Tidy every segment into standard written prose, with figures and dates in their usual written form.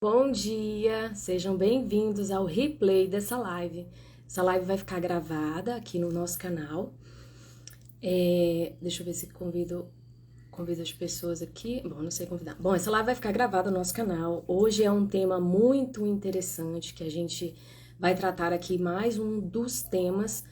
Bom dia, sejam bem-vindos ao replay dessa live. Essa live vai ficar gravada aqui no nosso canal. Deixa eu ver se convido as pessoas aqui. Bom, não sei convidar. Bom, essa live vai ficar gravada no nosso canal. Hoje é um tema muito interessante que a gente vai tratar aqui, mais um dos temas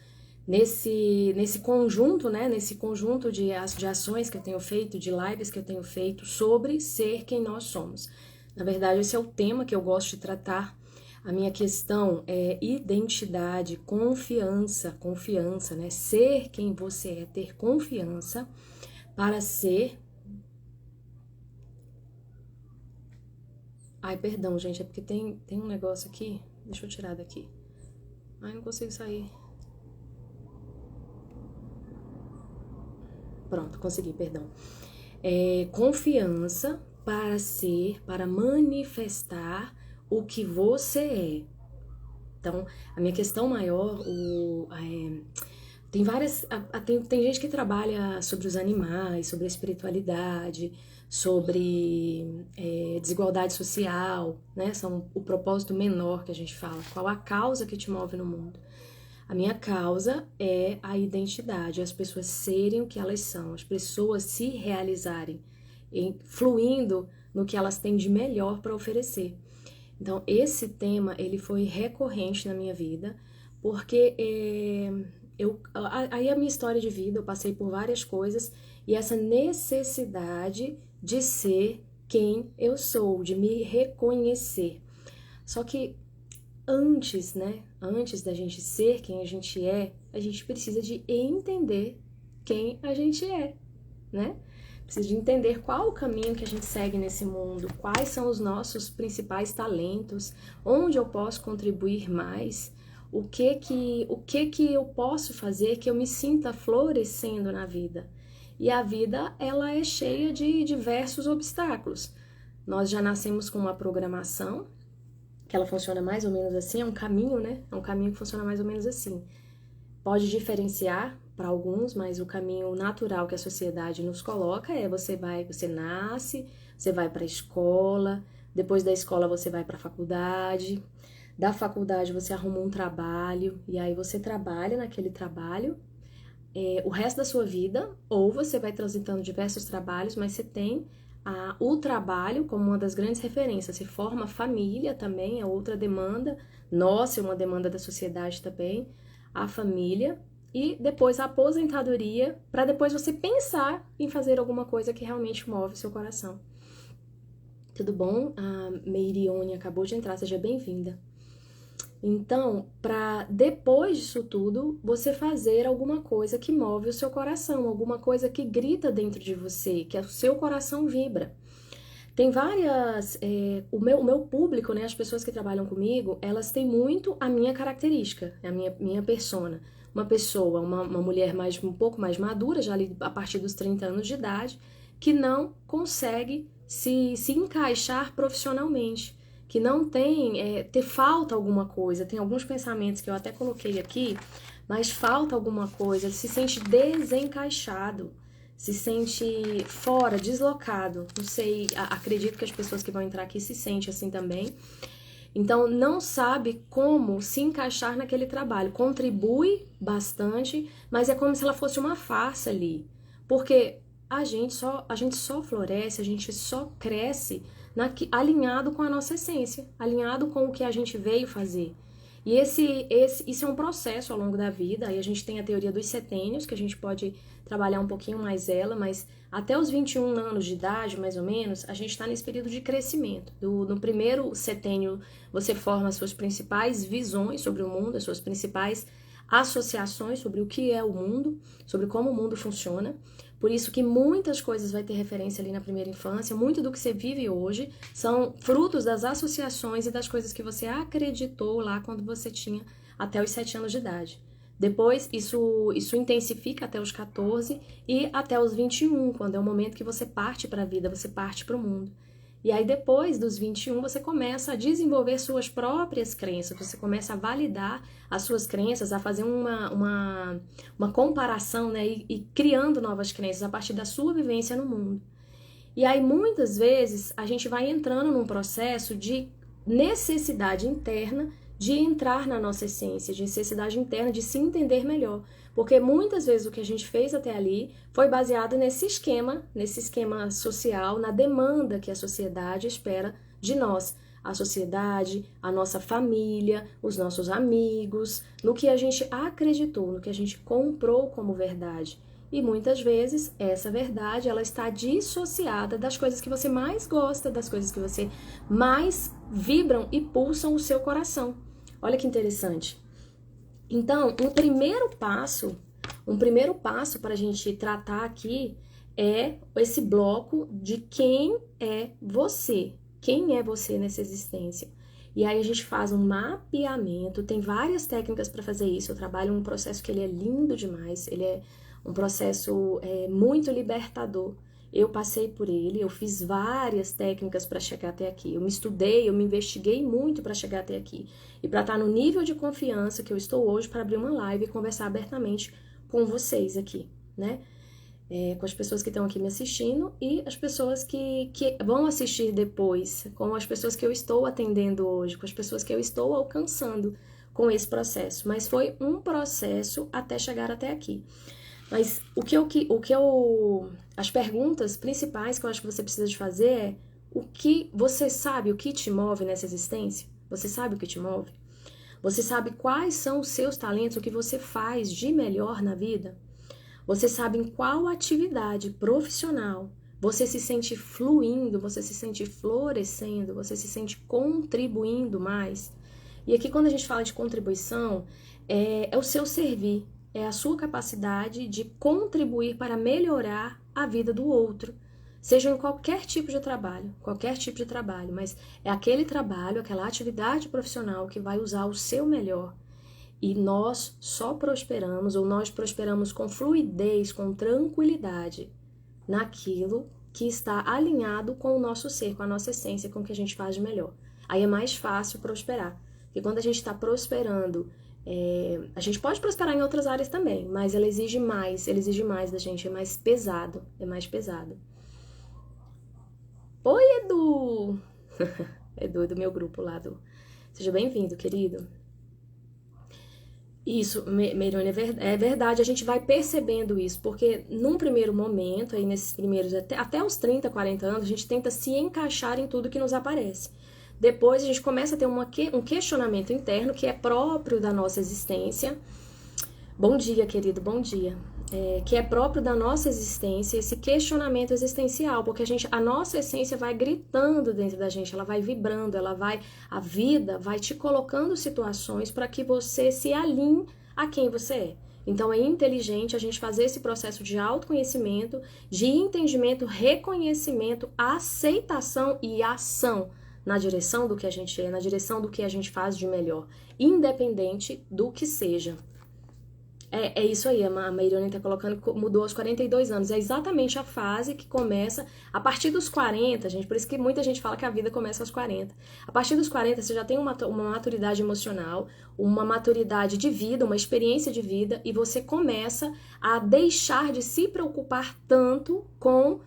nesse conjunto, né? Nesse conjunto de ações que eu tenho feito, de lives que eu tenho feito sobre ser quem nós somos. Na verdade, esse é o tema que eu gosto de tratar. A minha questão é identidade, confiança, né? Ser quem você é, ter confiança para ser... Ai, perdão, gente, é porque tem um negócio aqui. Deixa eu tirar daqui. Ai, não consigo sair. Pronto, consegui, perdão. Confiança para ser, para manifestar o que você é. Então, a minha questão maior, tem várias, tem gente que trabalha sobre os animais, sobre a espiritualidade, sobre desigualdade social, né? São o propósito menor que a gente fala. Qual a causa que te move no mundo? A minha causa é a identidade, as pessoas serem o que elas são, as pessoas se realizarem, fluindo no que elas têm de melhor para oferecer. Então, esse tema, ele foi recorrente na minha vida, porque aí a minha história de vida, eu passei por várias coisas, e essa necessidade de ser quem eu sou, de me reconhecer. Só que antes, né? Antes da gente ser quem a gente precisa de entender quem a gente é, né? Precisa de entender qual o caminho que a gente segue nesse mundo, quais são os nossos principais talentos, onde eu posso contribuir mais, o que que eu posso fazer que eu me sinta florescendo na vida. E a vida, ela é cheia de diversos obstáculos. Nós já nascemos com uma programação, que ela funciona mais ou menos assim, é um caminho, né? É um caminho que funciona mais ou menos assim. Pode diferenciar para alguns, mas o caminho natural que a sociedade nos coloca é você nasce, você vai para a escola, depois da escola você vai para a faculdade, da faculdade você arruma um trabalho, e aí você trabalha naquele trabalho o resto da sua vida, ou você vai transitando diversos trabalhos, mas você tem o trabalho como uma das grandes referências. Se forma família também, é outra demanda, nossa, é uma demanda da sociedade também, a família, e depois a aposentadoria, para depois você pensar em fazer alguma coisa que realmente move o seu coração. Tudo bom? A Meirione acabou de entrar, seja bem-vinda. Então, para depois disso tudo, você fazer alguma coisa que move o seu coração, alguma coisa que grita dentro de você, que o seu coração vibra. Tem várias... o meu público, né, as pessoas que trabalham comigo, elas têm muito a minha característica, a minha persona. Uma pessoa, uma mulher um pouco mais madura, já ali a partir dos 30 anos de idade, que não consegue se encaixar profissionalmente, que não tem, falta alguma coisa, tem alguns pensamentos que eu até coloquei aqui, mas falta alguma coisa, se sente desencaixado, se sente fora, deslocado, não sei, acredito que as pessoas que vão entrar aqui se sentem assim também, então não sabe como se encaixar naquele trabalho, contribui bastante, mas é como se ela fosse uma farsa ali, porque a gente só floresce, a gente só cresce alinhado com a nossa essência, alinhado com o que a gente veio fazer. E isso é um processo ao longo da vida, aí a gente tem a teoria dos setênios, que a gente pode trabalhar um pouquinho mais ela, mas até os 21 anos de idade, mais ou menos, a gente está nesse período de crescimento. No primeiro setênio, você forma as suas principais visões sobre o mundo, as suas principais associações sobre o que é o mundo, sobre como o mundo funciona. Por isso que muitas coisas vai ter referência ali na primeira infância, muito do que você vive hoje são frutos das associações e das coisas que você acreditou lá quando você tinha até os 7 anos de idade. Depois, isso intensifica até os 14 e até os 21, quando é o momento que você parte para a vida, você parte para o mundo. E aí, depois dos 21, você começa a desenvolver suas próprias crenças, você começa a validar as suas crenças, a fazer uma comparação, né? E criando novas crenças a partir da sua vivência no mundo. E aí, muitas vezes, a gente vai entrando num processo de necessidade interna de entrar na nossa essência, de necessidade interna de se entender melhor. Porque muitas vezes o que a gente fez até ali foi baseado nesse esquema social, na demanda que a sociedade espera de nós. A sociedade, a nossa família, os nossos amigos, no que a gente acreditou, no que a gente comprou como verdade. E muitas vezes essa verdade ela está dissociada das coisas que você mais gosta, das coisas que você mais vibram e pulsam o seu coração. Olha que interessante. Então, um primeiro passo para a gente tratar aqui é esse bloco de quem é você. Quem é você nessa existência? E aí a gente faz um mapeamento, tem várias técnicas para fazer isso. Eu trabalho um processo que ele é lindo demais, ele é um processo muito libertador. Eu passei por ele, eu fiz várias técnicas para chegar até aqui. Eu me estudei, eu me investiguei muito para chegar até aqui. E para estar no nível de confiança que eu estou hoje para abrir uma live e conversar abertamente com vocês aqui, né? Com as pessoas que estão aqui me assistindo e as pessoas que vão assistir depois, com as pessoas que eu estou atendendo hoje, com as pessoas que eu estou alcançando com esse processo. Mas foi um processo até chegar até aqui. Mas as perguntas principais que eu acho que você precisa de fazer é: o que você sabe, o que te move nessa existência? Você sabe o que te move? Você sabe quais são os seus talentos, o que você faz de melhor na vida? Você sabe em qual atividade profissional você se sente fluindo, você se sente florescendo, você se sente contribuindo mais? E aqui quando a gente fala de contribuição, é o seu servir. É a sua capacidade de contribuir para melhorar a vida do outro, seja em qualquer tipo de trabalho, mas é aquele trabalho, aquela atividade profissional que vai usar o seu melhor. E nós só prosperamos, ou nós prosperamos com fluidez, com tranquilidade, naquilo que está alinhado com o nosso ser, com a nossa essência, com o que a gente faz de melhor. Aí é mais fácil prosperar. Porque quando a gente está prosperando, a gente pode prosperar em outras áreas também, mas ele exige mais da gente, é mais pesado. Oi, Edu! Edu é do meu grupo lá Seja bem-vindo, querido. Isso, Meirone, é verdade, a gente vai percebendo isso, porque num primeiro momento, aí nesses primeiros, até os 30, 40 anos, a gente tenta se encaixar em tudo que nos aparece. Depois a gente começa a ter um questionamento interno que é próprio da nossa existência. Bom dia, querido, bom dia. Que é próprio da nossa existência, esse questionamento existencial, porque a nossa essência vai gritando dentro da gente, ela vai vibrando, a vida vai te colocando situações para que você se alinhe a quem você é. Então é inteligente a gente fazer esse processo de autoconhecimento, de entendimento, reconhecimento, aceitação e ação na direção do que a gente é, na direção do que a gente faz de melhor, independente do que seja. É isso aí, a Meirone está colocando que mudou aos 42 anos. É exatamente a fase que começa a partir dos 40, gente. Por isso que muita gente fala que a vida começa aos 40. A partir dos 40, você já tem uma maturidade emocional, uma maturidade de vida, uma experiência de vida, e você começa a deixar de se preocupar tanto com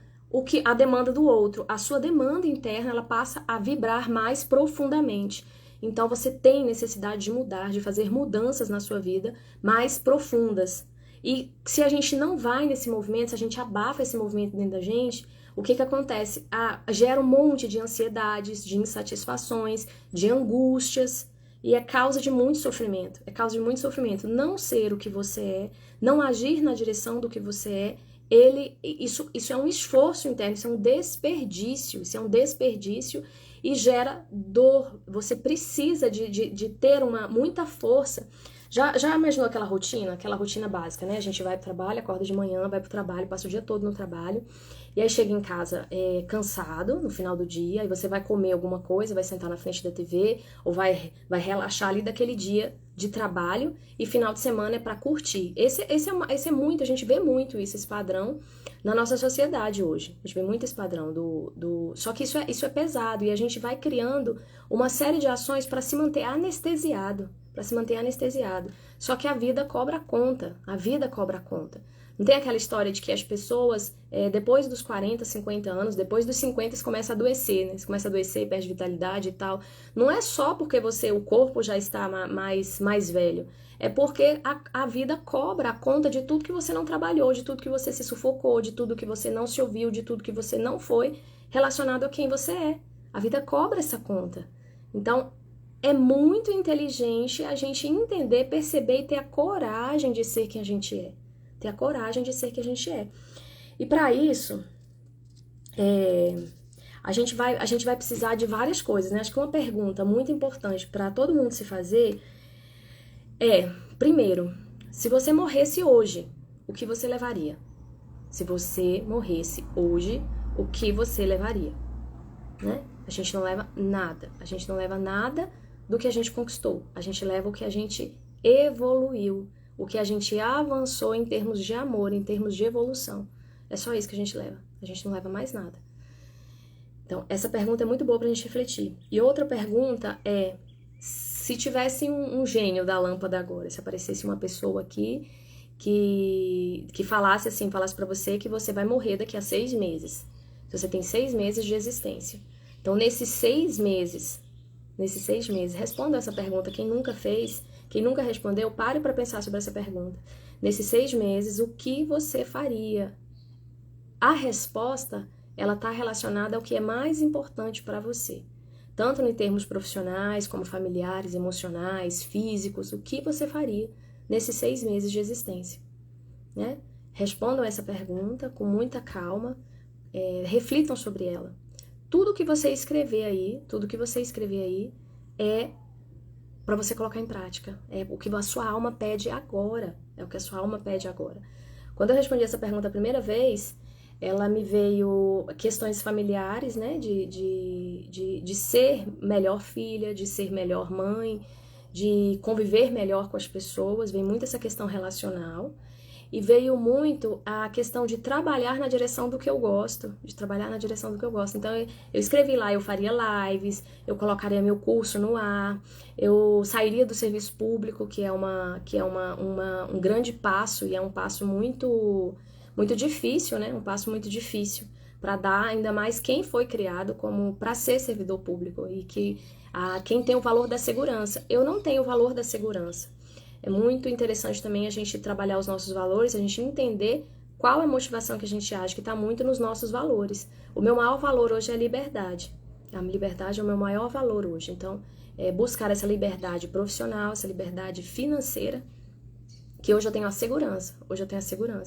a demanda do outro. A sua demanda interna, ela passa a vibrar mais profundamente. Então você tem necessidade de mudar, de fazer mudanças na sua vida mais profundas. E se a gente não vai nesse movimento, se a gente abafa esse movimento dentro da gente, o que acontece? Gera um monte de ansiedades, de insatisfações, de angústias, e é causa de muito sofrimento. Não ser o que você é, não agir na direção do que você é, isso é um esforço interno, isso é um desperdício, e gera dor. Você precisa de ter muita força. Já imaginou aquela rotina básica, né? A gente vai pro trabalho, acorda de manhã, vai pro trabalho, passa o dia todo no trabalho, e aí chega em casa cansado no final do dia, aí você vai comer alguma coisa, vai sentar na frente da TV, ou vai relaxar ali daquele dia de trabalho, e final de semana é para curtir. Esse é muito, a gente vê muito esse padrão na nossa sociedade hoje. A gente vê muito esse padrão só que isso é pesado, e a gente vai criando uma série de ações para se manter anestesiado. Só que a vida cobra conta. Não tem aquela história de que as pessoas, depois dos 40, 50 anos, depois dos 50, você começa a adoecer, né? Você começa a adoecer, perde vitalidade e tal. Não é só porque o corpo já está mais velho. É porque a vida cobra a conta de tudo que você não trabalhou, de tudo que você se sufocou, de tudo que você não se ouviu, de tudo que você não foi relacionado a quem você é. A vida cobra essa conta. Então, é muito inteligente a gente entender, perceber e ter a coragem de ser quem a gente é. Ter a coragem de ser quem a gente é. E para isso, a gente vai precisar de várias coisas, né? Acho que uma pergunta muito importante para todo mundo se fazer primeiro, se você morresse hoje, o que você levaria? Se você morresse hoje, o que você levaria? Né? A gente não leva nada. A gente não leva nada do que a gente conquistou. A gente leva o que a gente evoluiu, o que a gente avançou em termos de amor, em termos de evolução. É só isso que a gente leva. A gente não leva mais nada. Então, essa pergunta é muito boa pra gente refletir. E outra pergunta é, se tivesse um gênio da lâmpada agora, se aparecesse uma pessoa aqui que falasse assim, falasse pra você que você vai morrer daqui a 6 meses. Você tem 6 meses de existência. Então, nesses 6 meses, responda essa pergunta. Quem nunca fez, quem nunca respondeu, pare para pensar sobre essa pergunta. Nesses 6 meses, o que você faria? A resposta, ela está relacionada ao que é mais importante para você. Tanto em termos profissionais, como familiares, emocionais, físicos, o que você faria nesses 6 meses de existência? Né? Respondam essa pergunta com muita calma, reflitam sobre ela. Tudo que você escrever aí é para você colocar em prática. É o que a sua alma pede agora. É o que a sua alma pede agora. Quando eu respondi essa pergunta a primeira vez, ela me veio questões familiares, né? De ser melhor filha, de ser melhor mãe, de conviver melhor com as pessoas. Vem muito essa questão relacional. E veio muito a questão de trabalhar na direção do que eu gosto. Então, eu escrevi lá, eu faria lives, eu colocaria meu curso no ar, eu sairia do serviço público, que é um grande passo, e é um passo muito, muito difícil, né? Um passo muito difícil para dar, ainda mais quem foi criado como para ser servidor público e quem tem o valor da segurança. Eu não tenho o valor da segurança. É muito interessante também a gente trabalhar os nossos valores, a gente entender qual é a motivação que a gente acha que está muito nos nossos valores. O meu maior valor hoje é a liberdade. A liberdade é o meu maior valor hoje. Então, buscar essa liberdade profissional, essa liberdade financeira, que hoje eu tenho a segurança.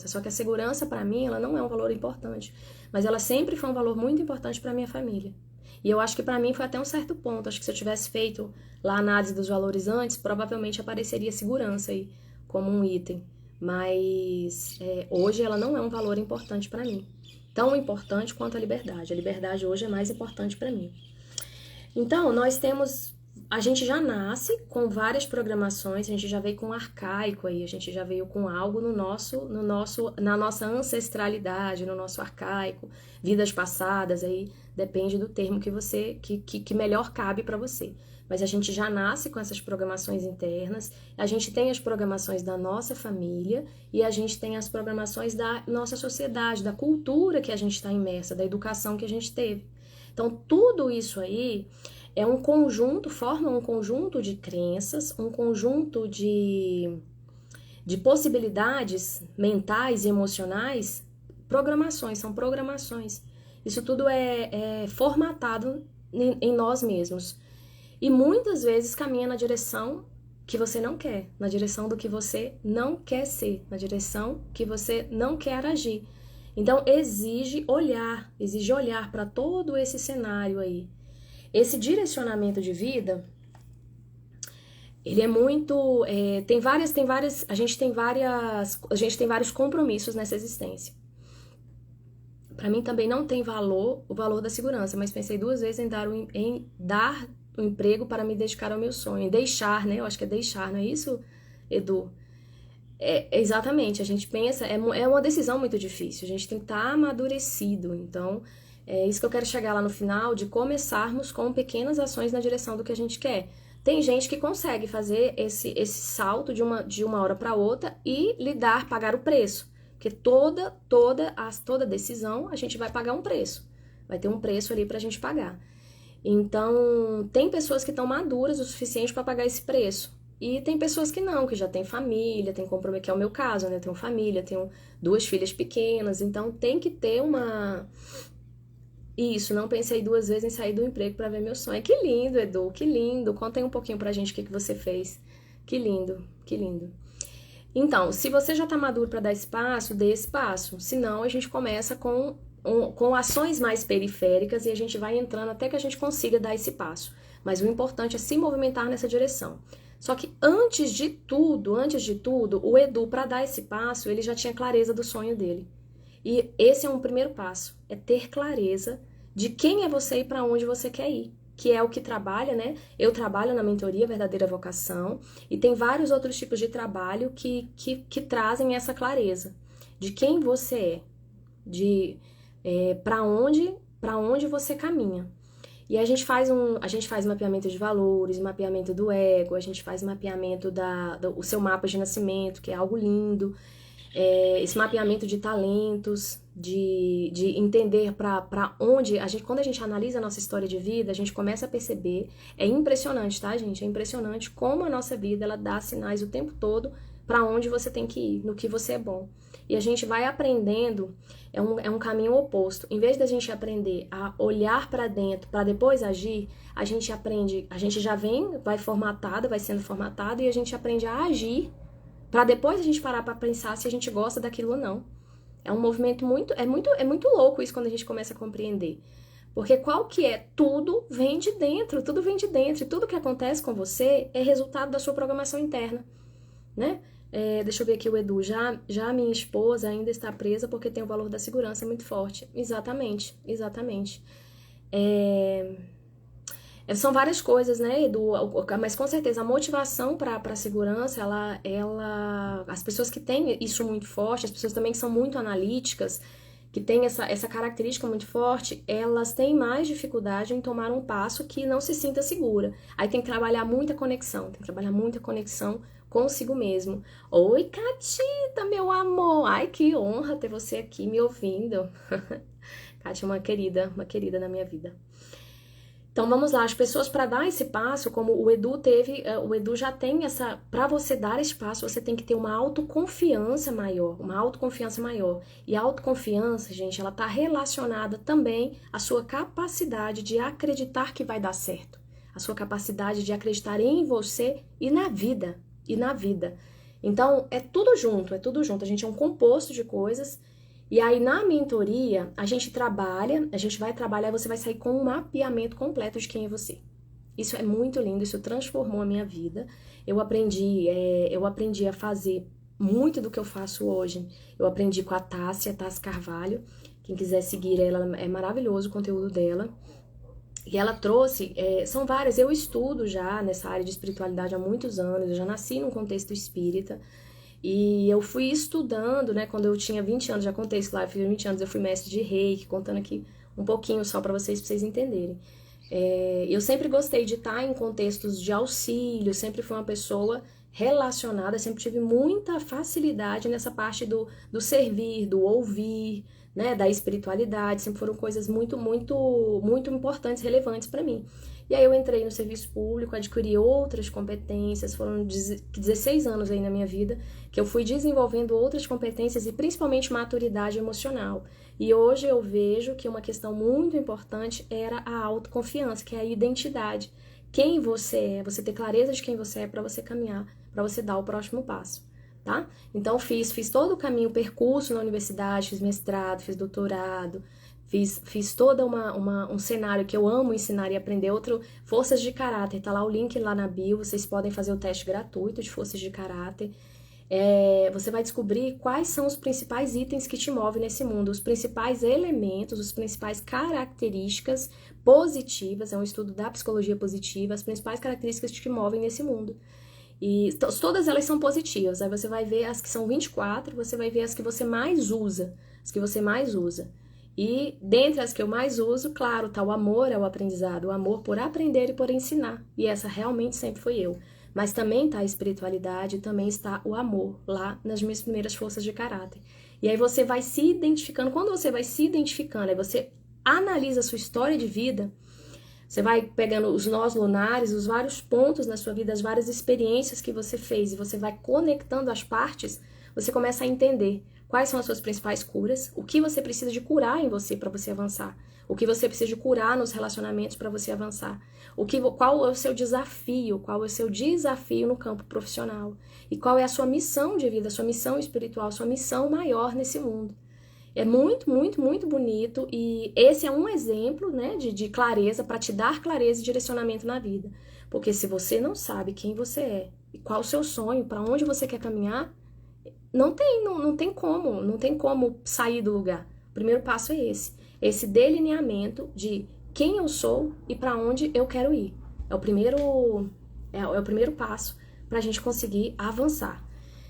Só que a segurança, para mim, ela não é um valor importante. Mas ela sempre foi um valor muito importante para minha família. E eu acho que para mim foi até um certo ponto. Acho que se eu tivesse feito lá a análise dos valores antes, provavelmente apareceria segurança aí como um item. Mas hoje ela não é um valor importante para mim. Tão importante quanto a liberdade. A liberdade hoje é mais importante para mim. Então, a gente já nasce com várias programações, a gente já veio com um arcaico aí, a gente já veio com algo na nossa ancestralidade, no nosso arcaico, vidas passadas aí, depende do termo que melhor cabe para você. Mas a gente já nasce com essas programações internas, a gente tem as programações da nossa família e a gente tem as programações da nossa sociedade, da cultura que a gente está imersa, da educação que a gente teve. Então, tudo isso aí forma um conjunto de crenças, um conjunto de possibilidades mentais e emocionais, são programações. Isso tudo é formatado em nós mesmos. E muitas vezes caminha na direção que você não quer, na direção do que você não quer ser, na direção que você não quer agir. Então, exige olhar para todo esse cenário aí. Esse direcionamento de vida, ele é muito... a gente tem vários compromissos nessa existência. Para mim também não tem o valor da segurança, mas pensei 2 vezes em dar o emprego para me dedicar ao meu sonho. Em deixar, né? Eu acho que é deixar, não é isso, Edu? Exatamente, a gente pensa, é uma decisão muito difícil, a gente tem que estar amadurecido, então é isso que eu quero chegar lá no final, de começarmos com pequenas ações na direção do que a gente quer. Tem gente que consegue fazer esse salto de uma hora para outra e pagar o preço. Porque toda decisão a gente vai pagar um preço. Vai ter um preço ali pra gente pagar. Então, tem pessoas que estão maduras o suficiente para pagar esse preço. E tem pessoas que não, que já têm família, tem compromisso, que é o meu caso, né? Eu tenho família, tenho 2 filhas pequenas, então tem que ter uma... Isso, não pensei 2 vezes em sair do emprego para ver meu sonho. Que lindo, Edu, que lindo. Conta aí um pouquinho pra gente o que você fez. Que lindo, que lindo. Então, se você já tá maduro para dar esse passo, dê esse passo. Senão, a gente começa com ações mais periféricas e a gente vai entrando até que a gente consiga dar esse passo. Mas o importante é se movimentar nessa direção. Só que antes de tudo, o Edu, para dar esse passo, ele já tinha clareza do sonho dele. E esse é um primeiro passo, é ter clareza de quem é você e para onde você quer ir, que é o que trabalha, né? Eu trabalho na mentoria Verdadeira Vocação e tem vários outros tipos de trabalho que trazem essa clareza de quem você de para onde você caminha. E a gente faz mapeamento de valores, mapeamento do ego, a gente faz mapeamento do seu mapa de nascimento, que é algo lindo. Esse mapeamento de talentos, de entender para onde quando a gente analisa a nossa história de vida, a gente começa a perceber, é impressionante, tá, gente? É impressionante como a nossa vida ela dá sinais o tempo todo para onde você tem que ir, no que você é bom. E a gente vai aprendendo, é um caminho oposto. Em vez da gente aprender a olhar para dentro para depois agir, a gente já vai sendo formatado e a gente aprende a agir para depois a gente parar para pensar se a gente gosta daquilo ou não. É um movimento muito louco isso quando a gente começa a compreender. Porque qual que é? Tudo vem de dentro. E tudo que acontece com você é resultado da sua programação interna, né? Deixa eu ver aqui o Edu. Já a minha esposa ainda está presa porque tem o valor da segurança muito forte. Exatamente. São várias coisas, né, Edu? Mas com certeza a motivação para a segurança, as pessoas que têm isso muito forte, as pessoas também que são muito analíticas, que têm essa característica muito forte, elas têm mais dificuldade em tomar um passo que não se sinta segura. Aí tem que trabalhar muita conexão, consigo mesmo. Oi, Catita, meu amor! Ai, que honra ter você aqui me ouvindo. Kátia é uma querida na minha vida. Então vamos lá, as pessoas para dar esse passo, como o Edu já tem para você dar esse passo, você tem que ter uma autoconfiança maior. E a autoconfiança, gente, ela tá relacionada também à sua capacidade de acreditar que vai dar certo. A sua capacidade de acreditar em você e na vida. Então, é tudo junto. A gente é um composto de coisas. E aí, na mentoria, a gente vai trabalhar e você vai sair com um mapeamento completo de quem é você. Isso é muito lindo, isso transformou a minha vida. Eu aprendi a fazer muito do que eu faço hoje. Eu aprendi com a Tássia Carvalho. Quem quiser seguir ela, é maravilhoso o conteúdo dela. E ela trouxe, são várias, eu estudo já nessa área de espiritualidade há muitos anos, eu já nasci num contexto espírita. E eu fui estudando, né, quando eu tinha 20 anos, já contei isso lá, eu fiz 20 anos, eu fui mestre de Reiki, contando aqui um pouquinho só para vocês entenderem. Eu sempre gostei de estar em contextos de auxílio, sempre fui uma pessoa relacionada, sempre tive muita facilidade nessa parte do servir, do ouvir, né, da espiritualidade, sempre foram coisas muito importantes, relevantes para mim. E aí eu entrei no serviço público, adquiri outras competências, foram 16 anos aí na minha vida que eu fui desenvolvendo outras competências e principalmente maturidade emocional. E hoje eu vejo que uma questão muito importante era a autoconfiança, que é a identidade. Quem você é, você ter clareza de quem você é para você caminhar, para você dar o próximo passo. Tá? Então fiz todo o caminho, percurso na universidade, fiz mestrado, fiz doutorado, fiz todo um cenário que eu amo ensinar e aprender, forças de caráter, tá lá o link lá na bio, vocês podem fazer o teste gratuito de forças de caráter. Você vai descobrir quais são os principais itens que te movem nesse mundo, os principais elementos, as principais características positivas, é um estudo da psicologia positiva, as principais características que te movem nesse mundo. E todas elas são positivas. Aí você vai ver as que são 24, você vai ver as que você mais usa. E dentre as que eu mais uso, claro, tá o amor ao aprendizado, o amor por aprender e por ensinar. E essa realmente sempre fui eu. Mas também tá a espiritualidade, também está o amor lá nas minhas primeiras forças de caráter. E aí você vai se identificando. Quando você vai se identificando, aí você analisa a sua história de vida, você vai pegando os nós lunares, os vários pontos na sua vida, as várias experiências que você fez, e você vai conectando as partes, você começa a entender quais são as suas principais curas, o que você precisa de curar em você para você avançar, o que você precisa de curar nos relacionamentos para você avançar, qual é o seu desafio, qual é o seu desafio no campo profissional, e qual é a sua missão de vida, a sua missão espiritual, a sua missão maior nesse mundo. É muito, muito, muito bonito, e esse é um exemplo, né, de clareza, para te dar clareza e direcionamento na vida. Porque se você não sabe quem você é, e qual o seu sonho, para onde você quer caminhar, não tem como sair do lugar. O primeiro passo é esse delineamento de quem eu sou e para onde eu quero ir. É o primeiro passo para a gente conseguir avançar.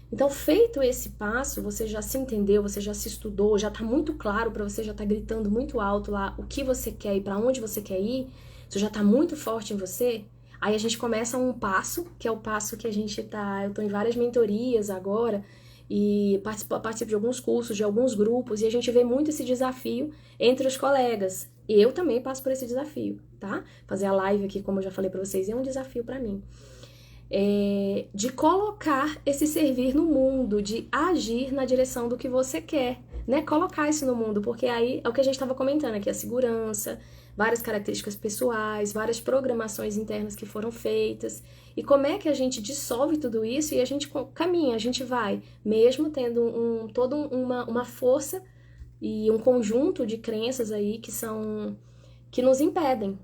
Então, feito esse passo, você já se entendeu, você já se estudou, já tá muito claro para você, já tá gritando muito alto lá o que você quer e para onde você quer ir, isso já tá muito forte em você. Aí a gente começa um passo, que é o passo que eu tô em várias mentorias agora, e participo de alguns cursos, de alguns grupos, e a gente vê muito esse desafio entre os colegas. E eu também passo por esse desafio, tá? Fazer a live aqui, como eu já falei pra vocês, é um desafio pra mim. De colocar esse servir no mundo, de agir na direção do que você quer, né? Colocar isso no mundo, porque aí é o que a gente estava comentando aqui, a segurança, várias características pessoais, várias programações internas que foram feitas, e como é que a gente dissolve tudo isso e a gente caminha, a gente vai, mesmo tendo toda uma força e um conjunto de crenças aí que nos impedem,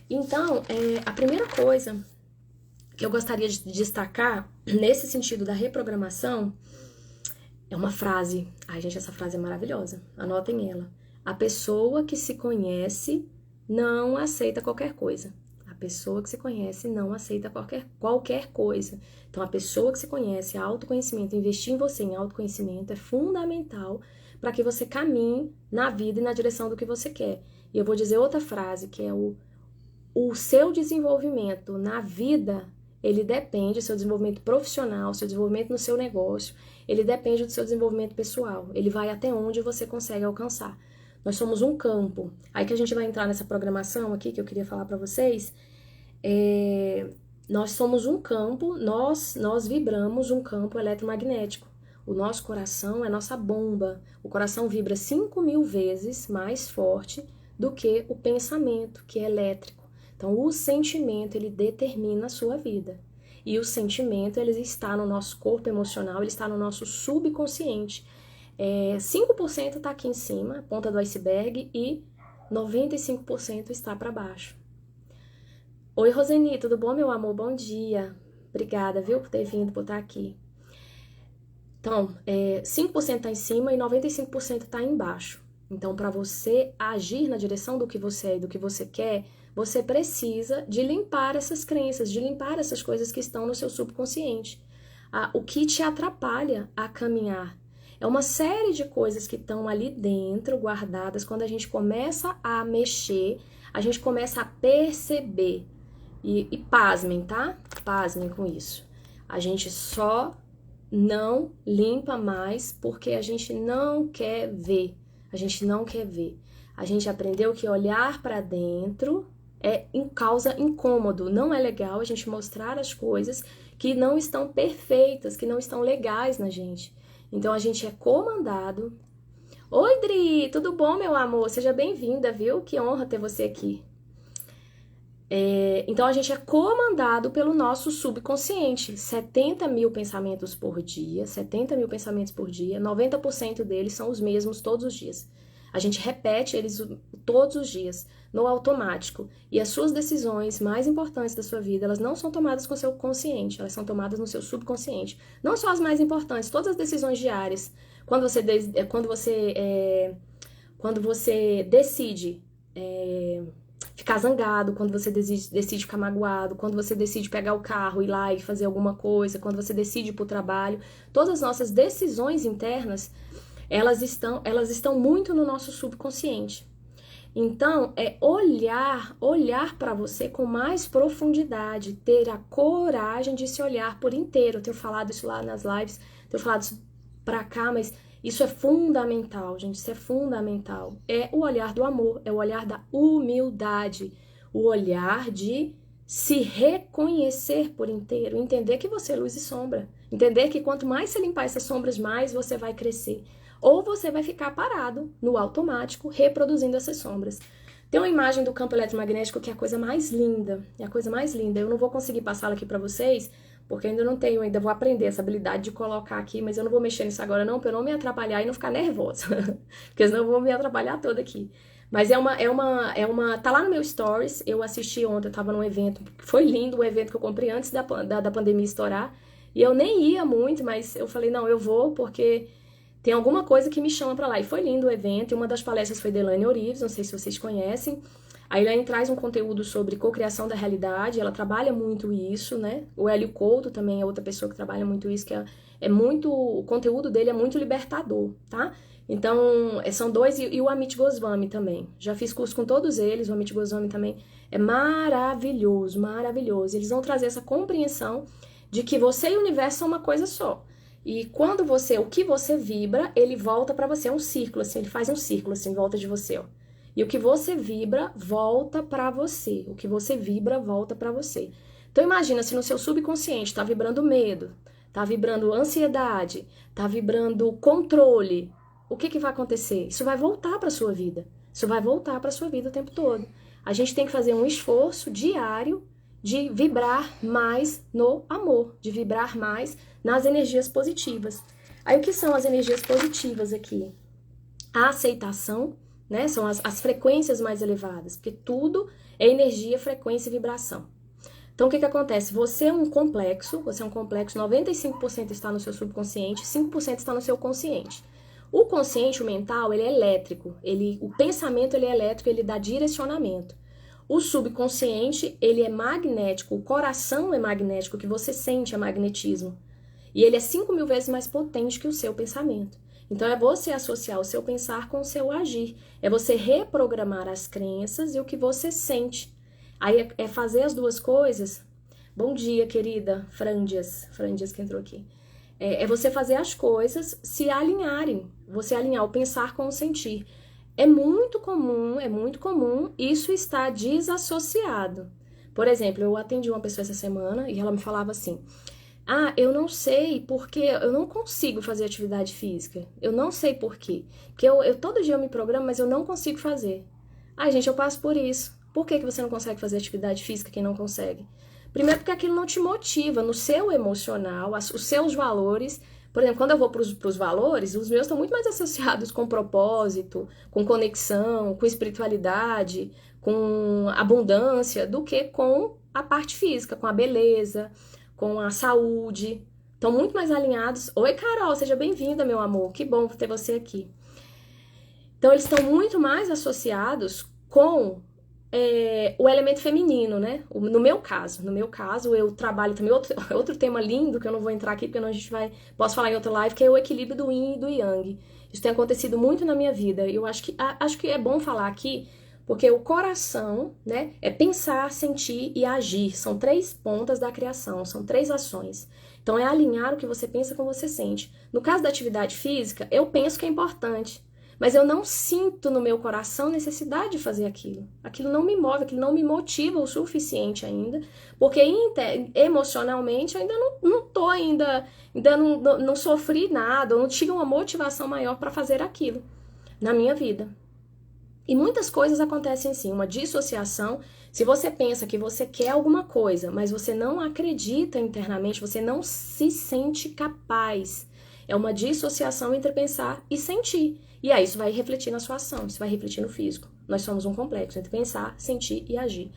Então, a primeira coisa que eu gostaria de destacar nesse sentido da reprogramação é uma frase. Ai, gente, essa frase é maravilhosa. Anotem ela. A pessoa que se conhece não aceita qualquer coisa. A pessoa que se conhece não aceita qualquer coisa. Então, a pessoa que se conhece, autoconhecimento, investir em você em autoconhecimento é fundamental para que você caminhe na vida e na direção do que você quer. E eu vou dizer outra frase, que é o seu desenvolvimento na vida, ele depende do seu desenvolvimento profissional, seu desenvolvimento no seu negócio, ele depende do seu desenvolvimento pessoal. Ele vai até onde você consegue alcançar. Nós somos um campo. Aí que a gente vai entrar nessa programação aqui que eu queria falar para vocês. Nós somos um campo, nós vibramos um campo eletromagnético. O nosso coração é nossa bomba. O coração vibra 5.000 vezes mais forte do que o pensamento, que é elétrico. Então, o sentimento, ele determina a sua vida. E o sentimento, ele está no nosso corpo emocional, ele está no nosso subconsciente. 5% está aqui em cima, a ponta do iceberg, e 95% está para baixo. Oi, Roseni, tudo bom, meu amor? Bom dia. Obrigada, viu, por ter vindo, por estar aqui. Então, 5% está em cima e 95% está embaixo. Então, para você agir na direção do que você é e do que você quer, você precisa de limpar essas crenças, de limpar essas coisas que estão no seu subconsciente. O que te atrapalha a caminhar. É uma série de coisas que estão ali dentro, guardadas. Quando a gente começa a mexer, a gente começa a perceber. E pasmem, tá? Pasmem com isso. A gente só não limpa mais porque a gente não quer ver. A gente não quer ver. A gente aprendeu que olhar para dentro causa incômodo. Não é legal a gente mostrar as coisas que não estão perfeitas, que não estão legais na gente. Então a gente é comandado. Oi, Dri, tudo bom, meu amor? Seja bem-vinda, viu? Que honra ter você aqui. Então a gente é comandado pelo nosso subconsciente. 70.000 pensamentos por dia, 70.000 pensamentos por dia, 90% deles são os mesmos todos os dias. A gente repete eles todos os dias, no automático. E as suas decisões mais importantes da sua vida, elas não são tomadas com o seu consciente, elas são tomadas no seu subconsciente. Não só as mais importantes, todas as decisões diárias. Quando você decide ficar zangado, quando você decide ficar magoado, quando você decide pegar o carro, ir lá e fazer alguma coisa, quando você decide ir para o trabalho, todas as nossas decisões internas, elas estão muito no nosso subconsciente. Então, olhar para você com mais profundidade, ter a coragem de se olhar por inteiro. Eu tenho falado isso lá nas lives, tenho falado isso pra cá, mas isso é fundamental, gente, isso é fundamental. É o olhar do amor, é o olhar da humildade, o olhar de se reconhecer por inteiro, entender que você é luz e sombra, entender que quanto mais você limpar essas sombras, mais você vai crescer. Ou você vai ficar parado no automático, reproduzindo essas sombras. Tem uma imagem do campo eletromagnético que é a coisa mais linda, é a coisa mais linda. Eu não vou conseguir passá-la aqui para vocês, porque eu ainda não tenho, ainda vou aprender essa habilidade de colocar aqui, mas eu não vou mexer nisso agora não, para eu não me atrapalhar e não ficar nervosa, porque senão eu vou me atrapalhar toda aqui. Mas tá lá no meu stories, eu assisti ontem, eu tava num evento, foi lindo o evento que eu comprei antes da pandemia estourar, e eu nem ia muito, mas eu falei, não, eu vou, porque tem alguma coisa que me chama pra lá. E foi lindo o evento, e uma das palestras foi da Elaine Orives, não sei se vocês conhecem. A Elaine traz um conteúdo sobre cocriação da realidade, ela trabalha muito isso, né? O Hélio Couto também é outra pessoa que trabalha muito isso, que é muito, o conteúdo dele é muito libertador, tá? Então, são dois, e o Amit Goswami também. Já fiz curso com todos eles, o Amit Goswami também é maravilhoso, maravilhoso. Eles vão trazer essa compreensão de que você e o universo são uma coisa só. E quando o que você vibra, ele volta pra você, é um círculo, assim, ele faz um círculo, assim, em volta de você, ó. E o que você vibra, volta pra você. O que você vibra, volta pra você. Então imagina se no seu subconsciente tá vibrando medo, tá vibrando ansiedade, tá vibrando controle. O que vai acontecer? Isso vai voltar pra sua vida. Isso vai voltar pra sua vida o tempo todo. A gente tem que fazer um esforço diário de vibrar mais no amor, de vibrar mais nas energias positivas. Aí o que são as energias positivas aqui? A aceitação, né? São as frequências mais elevadas, porque tudo é energia, frequência e vibração. Então o que acontece? Você é um complexo, 95% está no seu subconsciente, 5% está no seu consciente. O consciente, o mental, ele é elétrico, o pensamento ele é elétrico, ele dá direcionamento. O subconsciente, ele é magnético, o coração é magnético, o que você sente é magnetismo. E ele é 5.000 vezes mais potente que o seu pensamento. Então é você associar o seu pensar com o seu agir. É você reprogramar as crenças e o que você sente. Aí é fazer as duas coisas. Bom dia, querida Frândias que entrou aqui. É você fazer as coisas se alinharem. Você alinhar o pensar com o sentir. É muito comum isso estar desassociado. Por exemplo, eu atendi uma pessoa essa semana e ela me falava assim: ah, eu não sei porque eu não consigo fazer atividade física. Eu não sei por quê. Porque eu todo dia eu me programo, mas eu não consigo fazer. Ai, gente, eu passo por isso. Por que você não consegue fazer atividade física, quem não consegue? Primeiro porque aquilo não te motiva no seu emocional, os seus valores. Por exemplo, quando eu vou para os valores, os meus estão muito mais associados com propósito, com conexão, com espiritualidade, com abundância, do que com a parte física, com a beleza, com a saúde. Estão muito mais alinhados. Oi, Carol, seja bem-vinda, meu amor. Que bom ter você aqui. Então, eles estão muito mais associados com o elemento feminino, né? No meu caso, eu trabalho também outro tema lindo que eu não vou entrar aqui, porque não a gente posso falar em outra live, que é o equilíbrio do yin e do yang. Isso tem acontecido muito na minha vida. E eu acho que é bom falar aqui, porque o coração, né, é pensar, sentir e agir. São 3 pontas da criação, são 3 ações. Então é alinhar o que você pensa com o que você sente. No caso da atividade física, eu penso que é importante. Mas eu não sinto no meu coração necessidade de fazer aquilo. Aquilo não me move, aquilo não me motiva o suficiente ainda, porque emocionalmente eu ainda não tô ainda não sofri nada, eu não tive uma motivação maior para fazer aquilo na minha vida. E muitas coisas acontecem assim, uma dissociação. Se você pensa que você quer alguma coisa, mas você não acredita internamente, você não se sente capaz. É uma dissociação entre pensar e sentir. E aí isso vai refletir na sua ação, isso vai refletir no físico. Nós somos um complexo entre pensar, sentir e agir.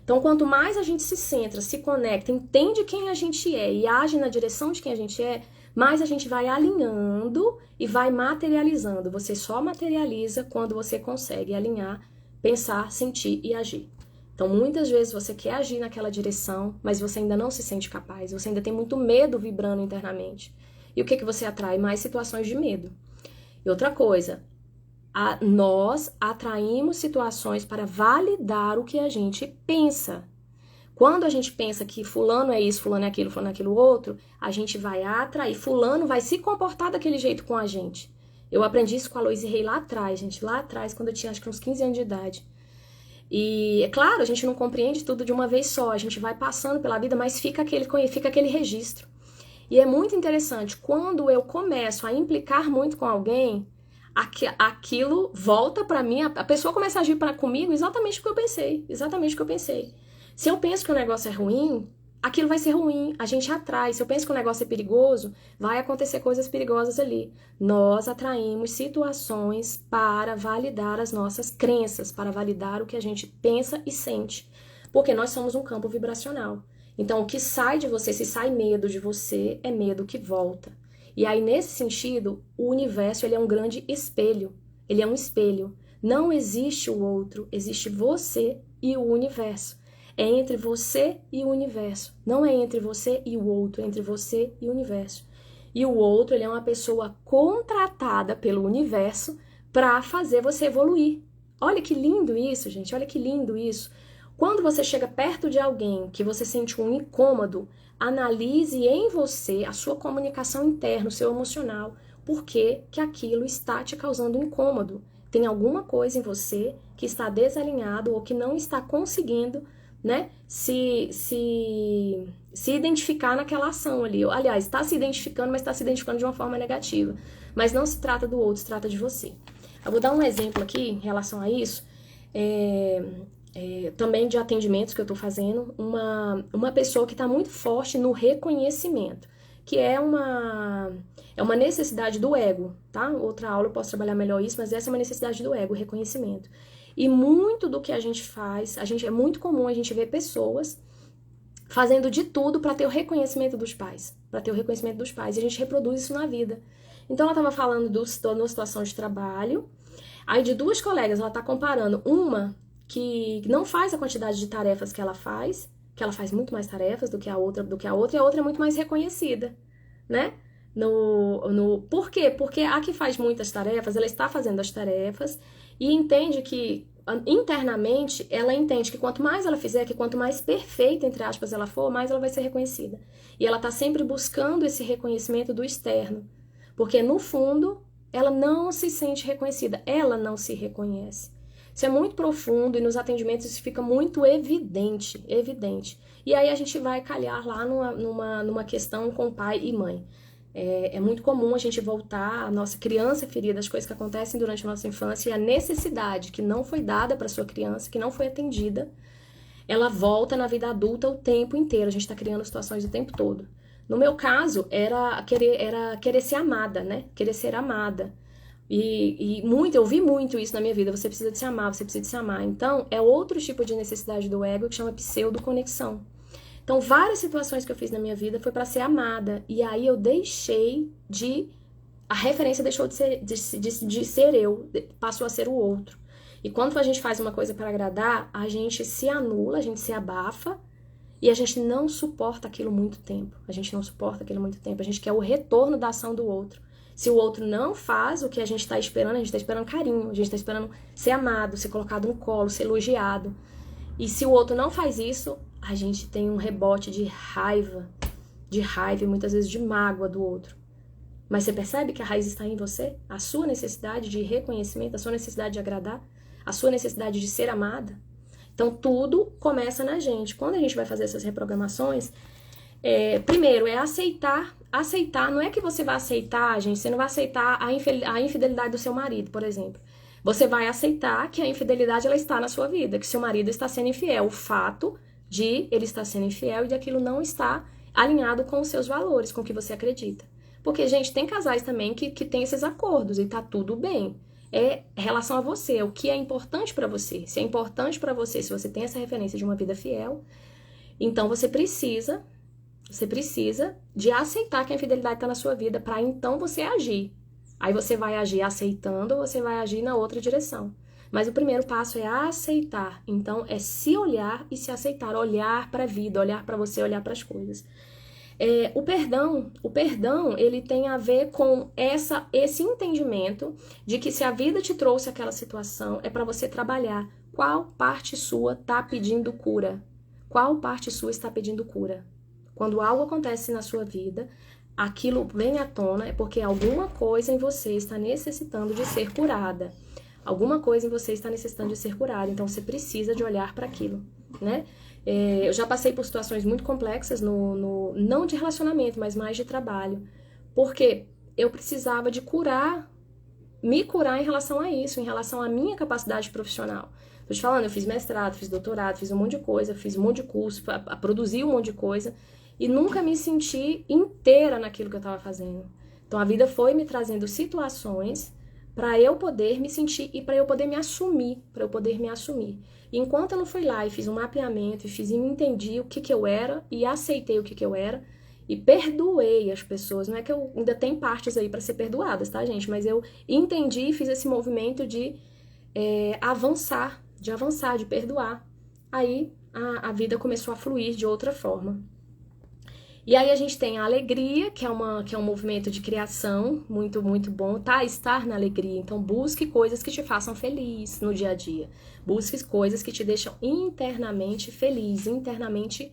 Então, quanto mais a gente se centra, se conecta, entende quem a gente é e age na direção de quem a gente é, mais a gente vai alinhando e vai materializando. Você só materializa quando você consegue alinhar, pensar, sentir e agir. Então, muitas vezes você quer agir naquela direção, mas você ainda não se sente capaz, você ainda tem muito medo vibrando internamente. E o que você atrai? Mais situações de medo. E outra coisa, nós atraímos situações para validar o que a gente pensa. Quando a gente pensa que fulano é isso, fulano é aquilo outro, a gente vai atrair. Fulano vai se comportar daquele jeito com a gente. Eu aprendi isso com a Loise Rei lá atrás, gente. Lá atrás, quando eu tinha acho que uns 15 anos de idade. E, é claro, a gente não compreende tudo de uma vez só. A gente vai passando pela vida, mas fica aquele registro. E é muito interessante. Quando eu começo a implicar muito com alguém, aquilo volta pra mim. A pessoa começa a agir comigo exatamente o que eu pensei. Exatamente o que eu pensei. Se eu penso que o negócio é ruim, aquilo vai ser ruim, a gente atrai. Se eu penso que o negócio é perigoso, vai acontecer coisas perigosas ali. Nós atraímos situações para validar as nossas crenças, para validar o que a gente pensa e sente. Porque nós somos um campo vibracional. Então, o que sai de você, se sai medo de você, é medo que volta. E aí, nesse sentido, o universo ele é um grande espelho. Ele é um espelho. Não existe o outro, existe você e o universo. É entre você e o universo. Não é entre você e o outro, é entre você e o universo. E o outro, ele é uma pessoa contratada pelo universo para fazer você evoluir. Olha que lindo isso, gente. Olha que lindo isso. Quando você chega perto de alguém que você sente um incômodo, analise em você a sua comunicação interna, o seu emocional. Por que aquilo está te causando incômodo? Tem alguma coisa em você que está desalinhado ou que não está conseguindo, né, se identificar naquela ação ali. Aliás, está se identificando, mas está se identificando de uma forma negativa. Mas não se trata do outro, se trata de você. Eu vou dar um exemplo aqui em relação a isso, também de atendimentos que eu estou fazendo. Uma pessoa que está muito forte no reconhecimento, que é uma necessidade do ego, tá? Outra aula eu posso trabalhar melhor isso, mas essa é uma necessidade do ego, o reconhecimento. E muito do que a gente faz, é muito comum a gente ver pessoas fazendo de tudo para ter o reconhecimento dos pais, e a gente reproduz isso na vida. Então ela estava falando de uma situação de trabalho, aí de duas colegas, ela está comparando uma que não faz a quantidade de tarefas que ela faz muito mais tarefas do que a outra, e a outra é muito mais reconhecida, né? Por quê? Porque a que faz muitas tarefas, ela está fazendo as tarefas e entende que, internamente, ela entende que quanto mais ela fizer, que quanto mais perfeita, entre aspas, ela for, mais ela vai ser reconhecida. E ela está sempre buscando esse reconhecimento do externo. Porque, no fundo, ela não se sente reconhecida, ela não se reconhece. Isso é muito profundo e nos atendimentos isso fica muito evidente. E aí a gente vai calhar lá numa questão com pai e mãe. É muito comum a gente voltar à nossa criança ferida, as coisas que acontecem durante a nossa infância e a necessidade que não foi dada para sua criança, que não foi atendida, ela volta na vida adulta o tempo inteiro. A gente está criando situações o tempo todo. No meu caso, era querer ser amada, né? Querer ser amada. Eu vi muito isso na minha vida. Você precisa de se amar, você precisa de se amar. Então, é outro tipo de necessidade do ego que chama pseudo-conexão. Então, várias situações que eu fiz na minha vida foi para ser amada. E aí eu deixei de... A referência deixou de ser eu, passou a ser o outro. E quando a gente faz uma coisa para agradar, a gente se anula, a gente se abafa e a gente não suporta aquilo muito tempo. A gente quer o retorno da ação do outro. Se o outro não faz o que a gente está esperando, a gente está esperando carinho, a gente está esperando ser amado, ser colocado no colo, ser elogiado. E se o outro não faz isso, a gente tem um rebote de raiva e muitas vezes de mágoa do outro. Mas você percebe que a raiz está em você? A sua necessidade de reconhecimento, a sua necessidade de agradar, a sua necessidade de ser amada. Então tudo começa na gente. Quando a gente vai fazer essas reprogramações, primeiro é aceitar. Aceitar não é que você vai aceitar, gente, você não vai aceitar a infidelidade do seu marido, por exemplo. Você vai aceitar que a infidelidade ela está na sua vida, que seu marido está sendo infiel. O fato de ele estar sendo infiel e de aquilo não estar alinhado com os seus valores, com o que você acredita. Porque, gente, tem casais também que tem esses acordos e tá tudo bem. É relação a você, o que é importante para você. Se é importante para você, se você tem essa referência de uma vida fiel, então você precisa de aceitar que a infidelidade está na sua vida para então você agir. Aí você vai agir aceitando ou você vai agir na outra direção. Mas o primeiro passo é aceitar. Então, é se olhar e se aceitar. Olhar para a vida, olhar para você, olhar para as coisas. O perdão, ele tem a ver com esse entendimento de que se a vida te trouxe aquela situação, é para você trabalhar. Qual parte sua está pedindo cura? qual parte sua está pedindo cura. Quando algo acontece na sua vida, aquilo vem à tona, é porque alguma coisa em você está necessitando de ser curada. Alguma coisa em você está necessitando de ser curada, então você precisa de olhar para aquilo, né? Eu já passei por situações muito complexas, não de relacionamento, mas mais de trabalho, porque eu precisava de me curar em relação a isso, em relação à minha capacidade profissional. Tô te falando, eu fiz mestrado, fiz doutorado, fiz um monte de coisa, fiz um monte de curso, produzi um monte de coisa, e nunca me senti inteira naquilo que eu estava fazendo. Então a vida foi me trazendo situações para eu poder me sentir e para eu poder me assumir, E enquanto eu não fui lá e fiz um mapeamento e me entendi o que eu era e aceitei o que eu era e perdoei as pessoas, não é que eu ainda tem partes aí para ser perdoadas, tá, gente? Mas eu entendi e fiz esse movimento de avançar, de perdoar. Aí a vida começou a fluir de outra forma. E aí a gente tem a alegria, que é um movimento de criação muito, muito bom, tá? Estar na alegria. Então busque coisas que te façam feliz no dia a dia. Busque coisas que te deixam internamente feliz, internamente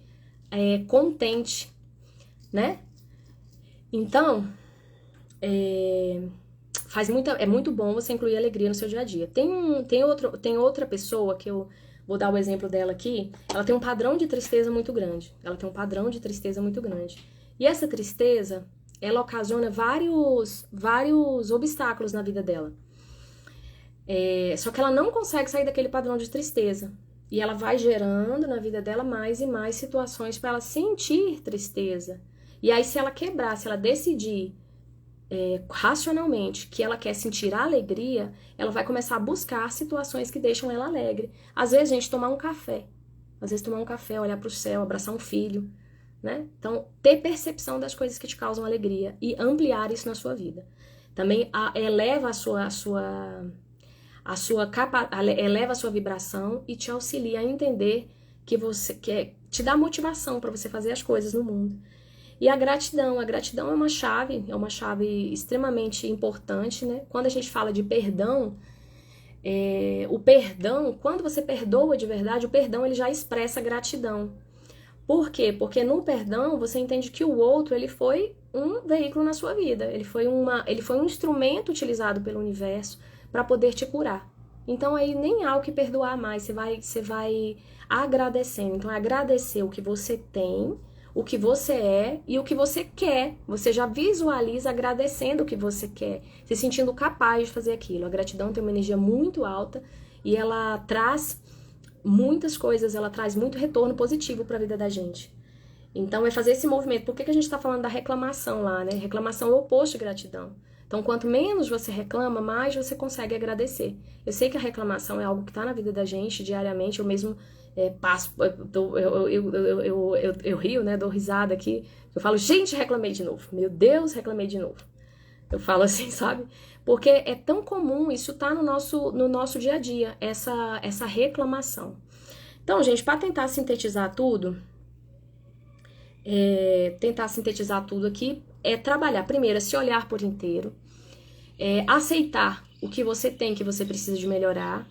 contente, né? Então, é muito bom você incluir alegria no seu dia a dia. Tem outra pessoa que eu vou dar o exemplo dela aqui. Ela tem um padrão de tristeza muito grande. E essa tristeza, ela ocasiona vários obstáculos na vida dela. Só que ela não consegue sair daquele padrão de tristeza. E ela vai gerando na vida dela mais e mais situações para ela sentir tristeza. E aí, se ela decidir racionalmente que ela quer sentir a alegria, ela vai começar a buscar situações que deixam ela alegre. Às vezes, gente, tomar um café, olhar para o céu, abraçar um filho, né? Então, ter percepção das coisas que te causam alegria e ampliar isso na sua vida. Também eleva eleva a sua vibração e te auxilia a entender te dá motivação para você fazer as coisas no mundo. E a gratidão é uma chave extremamente importante, né? Quando a gente fala de perdão, o perdão, quando você perdoa de verdade, o perdão ele já expressa gratidão. Por quê? Porque no perdão você entende que o outro ele foi um veículo na sua vida, ele foi um instrumento utilizado pelo universo para poder te curar. Então aí nem há o que perdoar mais, você vai agradecendo. Então é agradecer o que você tem, o que você é e o que você quer. Você já visualiza agradecendo o que você quer, se sentindo capaz de fazer aquilo. A gratidão tem uma energia muito alta e ela traz muitas coisas, ela traz muito retorno positivo para a vida da gente. Então é fazer esse movimento. Por que a gente está falando da reclamação lá, né? Reclamação é o oposto de gratidão. Então, quanto menos você reclama, mais você consegue agradecer. Eu sei que a reclamação é algo que está na vida da gente diariamente. Eu mesmo passo, eu rio, né? Dou risada aqui. Eu falo, gente, reclamei de novo. Meu Deus, reclamei de novo. Eu falo assim, sabe? Porque é tão comum, isso tá no nosso dia a dia, essa reclamação. Então, gente, para tentar sintetizar tudo aqui, é trabalhar primeiro, se olhar por inteiro, aceitar o que você tem, que você precisa de melhorar,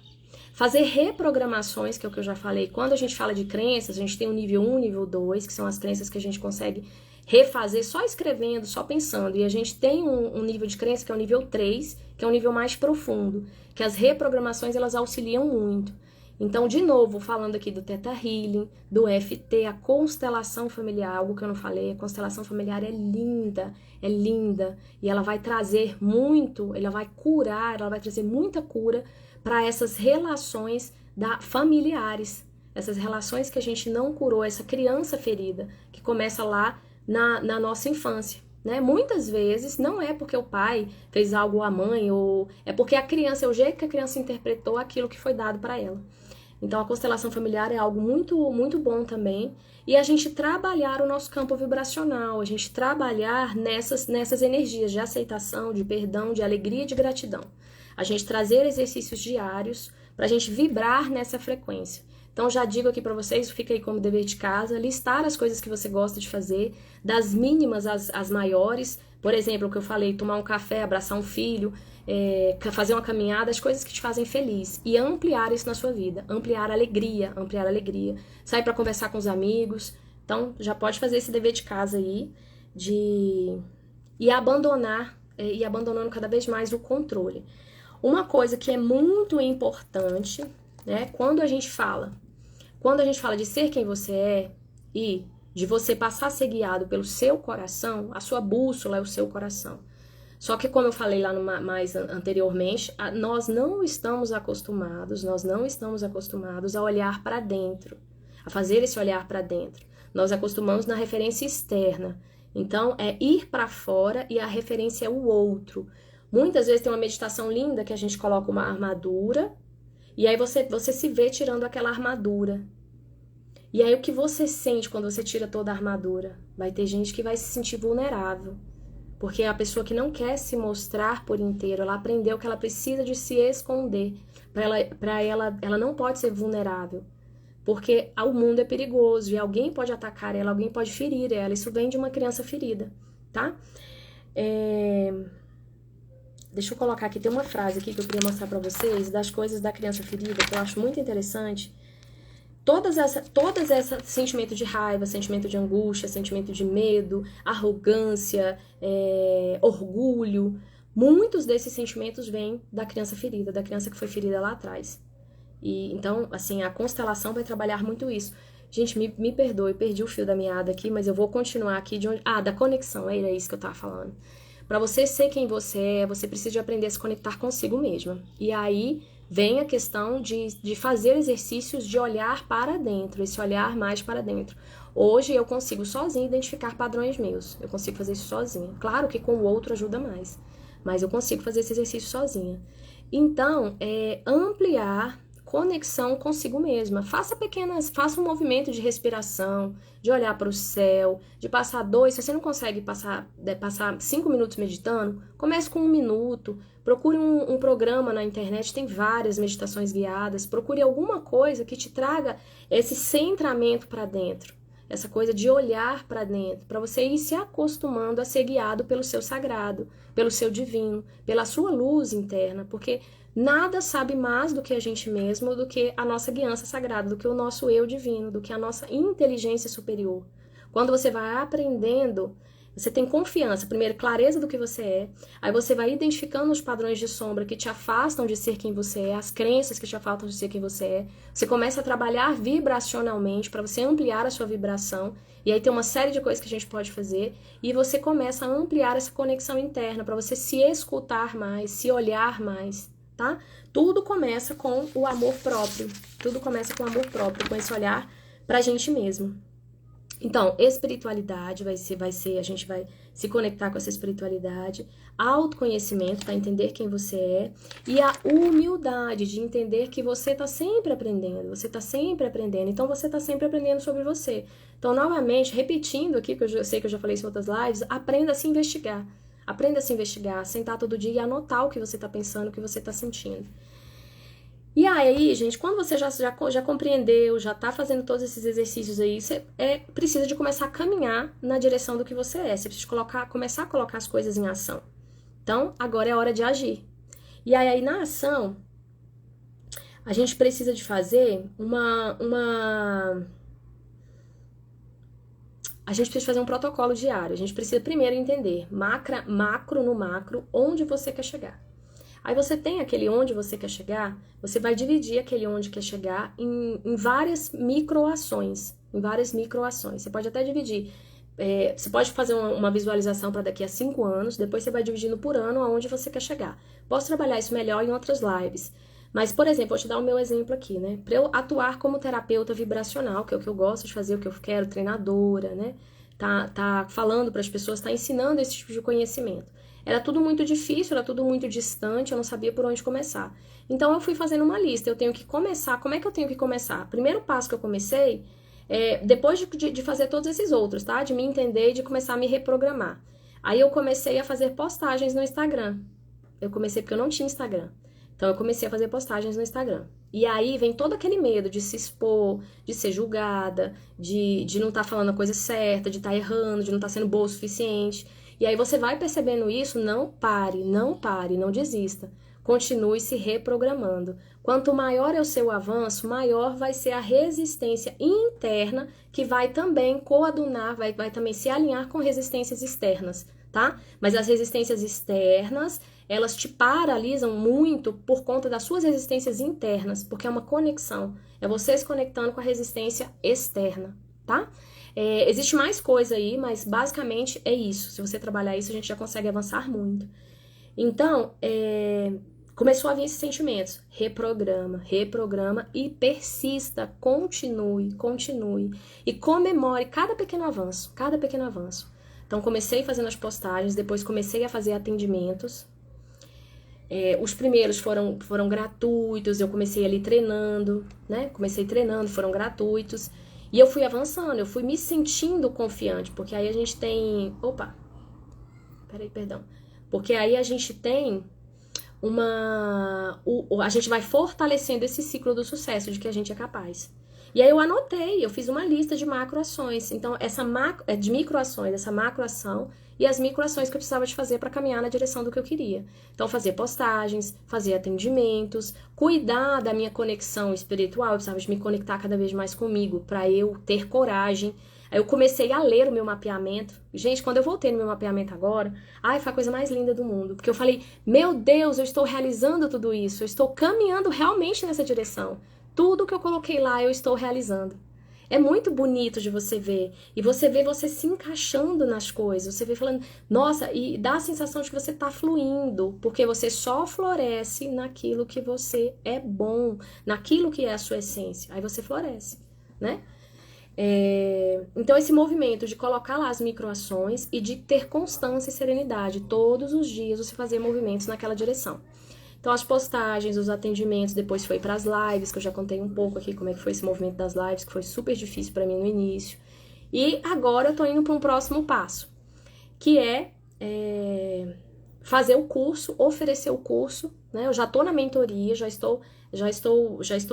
fazer reprogramações, que é o que eu já falei. Quando a gente fala de crenças, a gente tem o nível 1, nível 2, que são as crenças que a gente consegue refazer só escrevendo, só pensando. E a gente tem um nível de crença que é o nível 3, que é um nível mais profundo, que as reprogramações elas auxiliam muito. Então, de novo, falando aqui do Theta Healing, do EFT, a constelação familiar, algo que eu não falei, a constelação familiar é linda, e ela vai trazer muito, ela vai trazer muita cura para essas relações familiares, essas relações que a gente não curou, essa criança ferida, que começa lá na nossa infância. Né? Muitas vezes não é porque o pai fez algo à mãe, ou é porque a criança, é o jeito que a criança interpretou aquilo que foi dado para ela. Então a constelação familiar é algo muito, muito bom também. E a gente trabalhar o nosso campo vibracional, a gente trabalhar nessas energias de aceitação, de perdão, de alegria e de gratidão. A gente trazer exercícios diários para a gente vibrar nessa frequência. Então já digo aqui para vocês, fica aí como dever de casa, listar as coisas que você gosta de fazer, das mínimas às maiores, Por exemplo, o que eu falei, tomar um café, abraçar um filho, fazer uma caminhada, as coisas que te fazem feliz. E ampliar isso na sua vida. Ampliar a alegria, ampliar a alegria. Sair para conversar com os amigos. Então, já pode fazer esse dever de casa aí, de e abandonando cada vez mais o controle. Uma coisa que é muito importante, né, quando a gente fala de ser quem você é e de você passar a ser guiado pelo seu coração, a sua bússola é o seu coração. Só que, como eu falei lá mais anteriormente, nós não estamos acostumados a olhar para dentro, a fazer esse olhar para dentro. Nós acostumamos na referência externa. Então, é ir para fora e a referência é o outro. Muitas vezes tem uma meditação linda que a gente coloca uma armadura e aí você se vê tirando aquela armadura. E aí o que você sente quando você tira toda a armadura? Vai ter gente que vai se sentir vulnerável. Porque é a pessoa que não quer se mostrar por inteiro, ela aprendeu que ela precisa de se esconder. Ela não pode ser vulnerável. Porque o mundo é perigoso e alguém pode atacar ela, alguém pode ferir ela. Isso vem de uma criança ferida, tá? Deixa eu colocar aqui, tem uma frase aqui que eu queria mostrar pra vocês, das coisas da criança ferida, que eu acho muito interessante. Todas esse sentimento de raiva, sentimento de angústia, sentimento de medo, arrogância, orgulho, muitos desses sentimentos vêm da criança ferida, da criança que foi ferida lá atrás. E então, assim, a constelação vai trabalhar muito isso. Gente, me perdoe, perdi o fio da meada aqui, mas eu vou continuar aqui de onde... da conexão, era isso que eu tava falando. Para você ser quem você é, você precisa de aprender a se conectar consigo mesma. E aí vem a questão de fazer exercícios de olhar para dentro, esse olhar mais para dentro. Hoje eu consigo sozinha identificar padrões meus, eu consigo fazer isso sozinha. Claro que com o outro ajuda mais, mas eu consigo fazer esse exercício sozinha. Então, ampliar conexão consigo mesma. Faça um movimento de respiração, de olhar para o céu, de passar se você não consegue passar 5 minutos meditando, comece com 1 minuto, procure um programa na internet, tem várias meditações guiadas, procure alguma coisa que te traga esse centramento para dentro, essa coisa de olhar para dentro, para você ir se acostumando a ser guiado pelo seu sagrado, pelo seu divino, pela sua luz interna, porque nada sabe mais do que a gente mesmo, do que a nossa guiança sagrada, do que o nosso eu divino, do que a nossa inteligência superior. Quando você vai aprendendo, você tem confiança, primeiro, clareza do que você é, aí você vai identificando os padrões de sombra que te afastam de ser quem você é, as crenças que te afastam de ser quem você é, você começa a trabalhar vibracionalmente para você ampliar a sua vibração, e aí tem uma série de coisas que a gente pode fazer, e você começa a ampliar essa conexão interna, para você se escutar mais, se olhar mais. Tá? Tudo começa com o amor próprio. Tudo começa com o amor próprio, com esse olhar pra gente mesmo. Então, espiritualidade vai ser, a gente vai se conectar com essa espiritualidade, autoconhecimento para entender quem você é e a humildade de entender que você tá sempre aprendendo, então você tá sempre aprendendo sobre você. Então, novamente, repetindo aqui, que eu sei que eu já falei isso em outras lives, aprenda a se investigar. Aprenda a se investigar, sentar todo dia e anotar o que você está pensando, o que você está sentindo. E aí, gente, quando você já compreendeu, já está fazendo todos esses exercícios aí, você precisa de começar a caminhar na direção do que você é. Você precisa começar a colocar as coisas em ação. Então, agora é a hora de agir. E aí na ação, a gente precisa de fazer a gente precisa fazer um protocolo diário. A gente precisa primeiro entender, macro no macro, onde você quer chegar. Aí você tem aquele onde você quer chegar, você vai dividir aquele onde quer chegar em várias microações. Você pode até dividir. Você pode fazer uma visualização para daqui a 5 anos, depois você vai dividindo por ano aonde você quer chegar. Posso trabalhar isso melhor em outras lives. Mas, por exemplo, vou te dar o meu exemplo aqui, né? Para eu atuar como terapeuta vibracional, que é o que eu gosto de fazer, o que eu quero, treinadora, né? Tá falando para as pessoas, tá ensinando esse tipo de conhecimento. Era tudo muito difícil, era tudo muito distante, eu não sabia por onde começar. Então, eu fui fazendo uma lista, eu tenho que começar. Como é que eu tenho que começar? Primeiro passo que eu comecei, depois de fazer todos esses outros, tá? De me entender e de começar a me reprogramar. Aí eu comecei a fazer postagens no Instagram. Eu comecei porque eu não tinha Instagram. Então, eu comecei a fazer postagens no Instagram. E aí vem todo aquele medo de se expor, de ser julgada, de não estar falando a coisa certa, de estar errando, de não estar sendo boa o suficiente. E aí você vai percebendo isso, não pare, não desista. Continue se reprogramando. Quanto maior é o seu avanço, maior vai ser a resistência interna, que vai também coadunar, vai também se alinhar com resistências externas, tá? Mas as resistências externas, elas te paralisam muito por conta das suas resistências internas, porque é uma conexão. É você se conectando com a resistência externa, tá? Existe mais coisa aí, mas basicamente é isso. Se você trabalhar isso, a gente já consegue avançar muito. Então, começou a vir esses sentimentos. Reprograma e persista, continue. E comemore cada pequeno avanço. Então, comecei fazendo as postagens, depois comecei a fazer atendimentos. Os primeiros foram gratuitos, eu comecei ali treinando, né? Comecei treinando, foram gratuitos. E eu fui avançando, eu fui me sentindo confiante, porque aí a gente tem... Perdão. Porque aí a gente tem a gente vai fortalecendo esse ciclo do sucesso, de que a gente é capaz. E aí eu fiz uma lista de macroações. Então, de microações, essa macroação e as microações que eu precisava de fazer para caminhar na direção do que eu queria. Então, fazer postagens, fazer atendimentos, cuidar da minha conexão espiritual, eu precisava de me conectar cada vez mais comigo, para eu ter coragem. Aí eu comecei a ler o meu mapeamento. Gente, quando eu voltei no meu mapeamento agora, foi a coisa mais linda do mundo. Porque eu falei, meu Deus, eu estou realizando tudo isso. Eu estou caminhando realmente nessa direção. Tudo que eu coloquei lá, eu estou realizando. É muito bonito de você ver. E você vê você se encaixando nas coisas. Você vê falando, nossa, e dá a sensação de que você está fluindo. Porque você só floresce naquilo que você é bom. Naquilo que é a sua essência. Aí você floresce, né? Então, esse movimento de colocar lá as microações e de ter constância e serenidade. Todos os dias você fazer movimentos naquela direção. Então, as postagens, os atendimentos, depois foi para as lives, que eu já contei um pouco aqui como é que foi esse movimento das lives, que foi super difícil para mim no início. E agora eu tô indo para um próximo passo, que é fazer o curso, oferecer o curso, né? Eu já tô na mentoria, já estou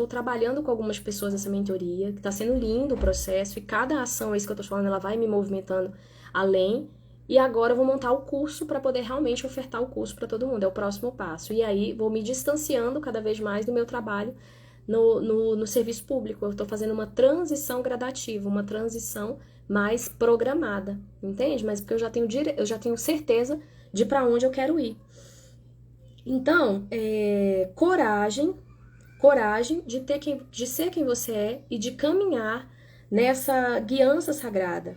trabalhando com algumas pessoas nessa mentoria, que tá sendo lindo o processo, e cada ação, é isso que eu tô falando, ela vai me movimentando além. E agora eu vou montar o curso para poder realmente ofertar o curso para todo mundo, é o próximo passo. E aí vou me distanciando cada vez mais do meu trabalho no serviço público. Eu estou fazendo uma transição gradativa, uma transição mais programada, entende? Mas porque eu já tenho certeza de para onde eu quero ir. Então, coragem de ser quem você é e de caminhar nessa guiança sagrada.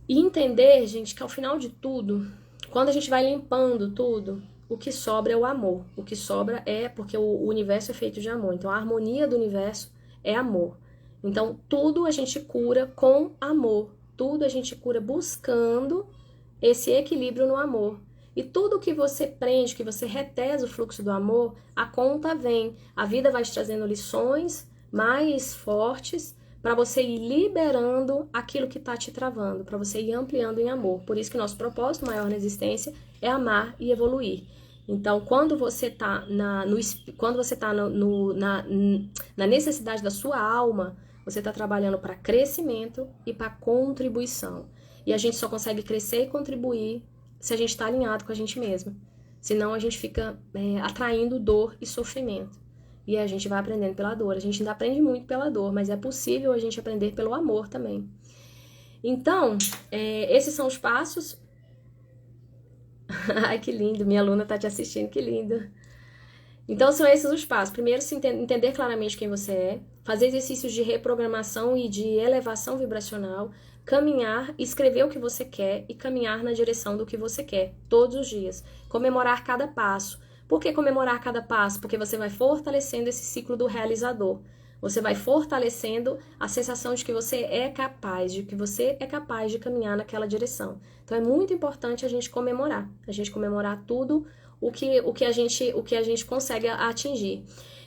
E entender, gente, que ao final de tudo, quando a gente vai limpando tudo, o que sobra é o amor. O que sobra é porque o universo é feito de amor. Então, a harmonia do universo é amor. Então, tudo a gente cura com amor. Tudo a gente cura buscando esse equilíbrio no amor. E tudo que você prende, que você retesa o fluxo do amor, a conta vem. A vida vai te trazendo lições mais fortes para você ir liberando aquilo que está te travando, para você ir ampliando em amor. Por isso que nosso propósito maior na existência é amar e evoluir. Então, quando você está na necessidade da sua alma, você está trabalhando para crescimento e para contribuição. E a gente só consegue crescer e contribuir se a gente está alinhado com a gente mesmo. Senão a gente fica atraindo dor e sofrimento. E a gente vai aprendendo pela dor. A gente ainda aprende muito pela dor, mas é possível a gente aprender pelo amor também. Então, esses são os passos. Ai, que lindo. Minha aluna tá te assistindo, que lindo. Então, são esses os passos. Primeiro, entender claramente quem você é. Fazer exercícios de reprogramação e de elevação vibracional. Caminhar, escrever o que você quer e caminhar na direção do que você quer. Todos os dias. Comemorar cada passo. Por que comemorar cada passo? Porque você vai fortalecendo esse ciclo do realizador. Você vai fortalecendo a sensação de que você é capaz, de caminhar naquela direção. Então é muito importante a gente comemorar tudo o que a gente consegue atingir.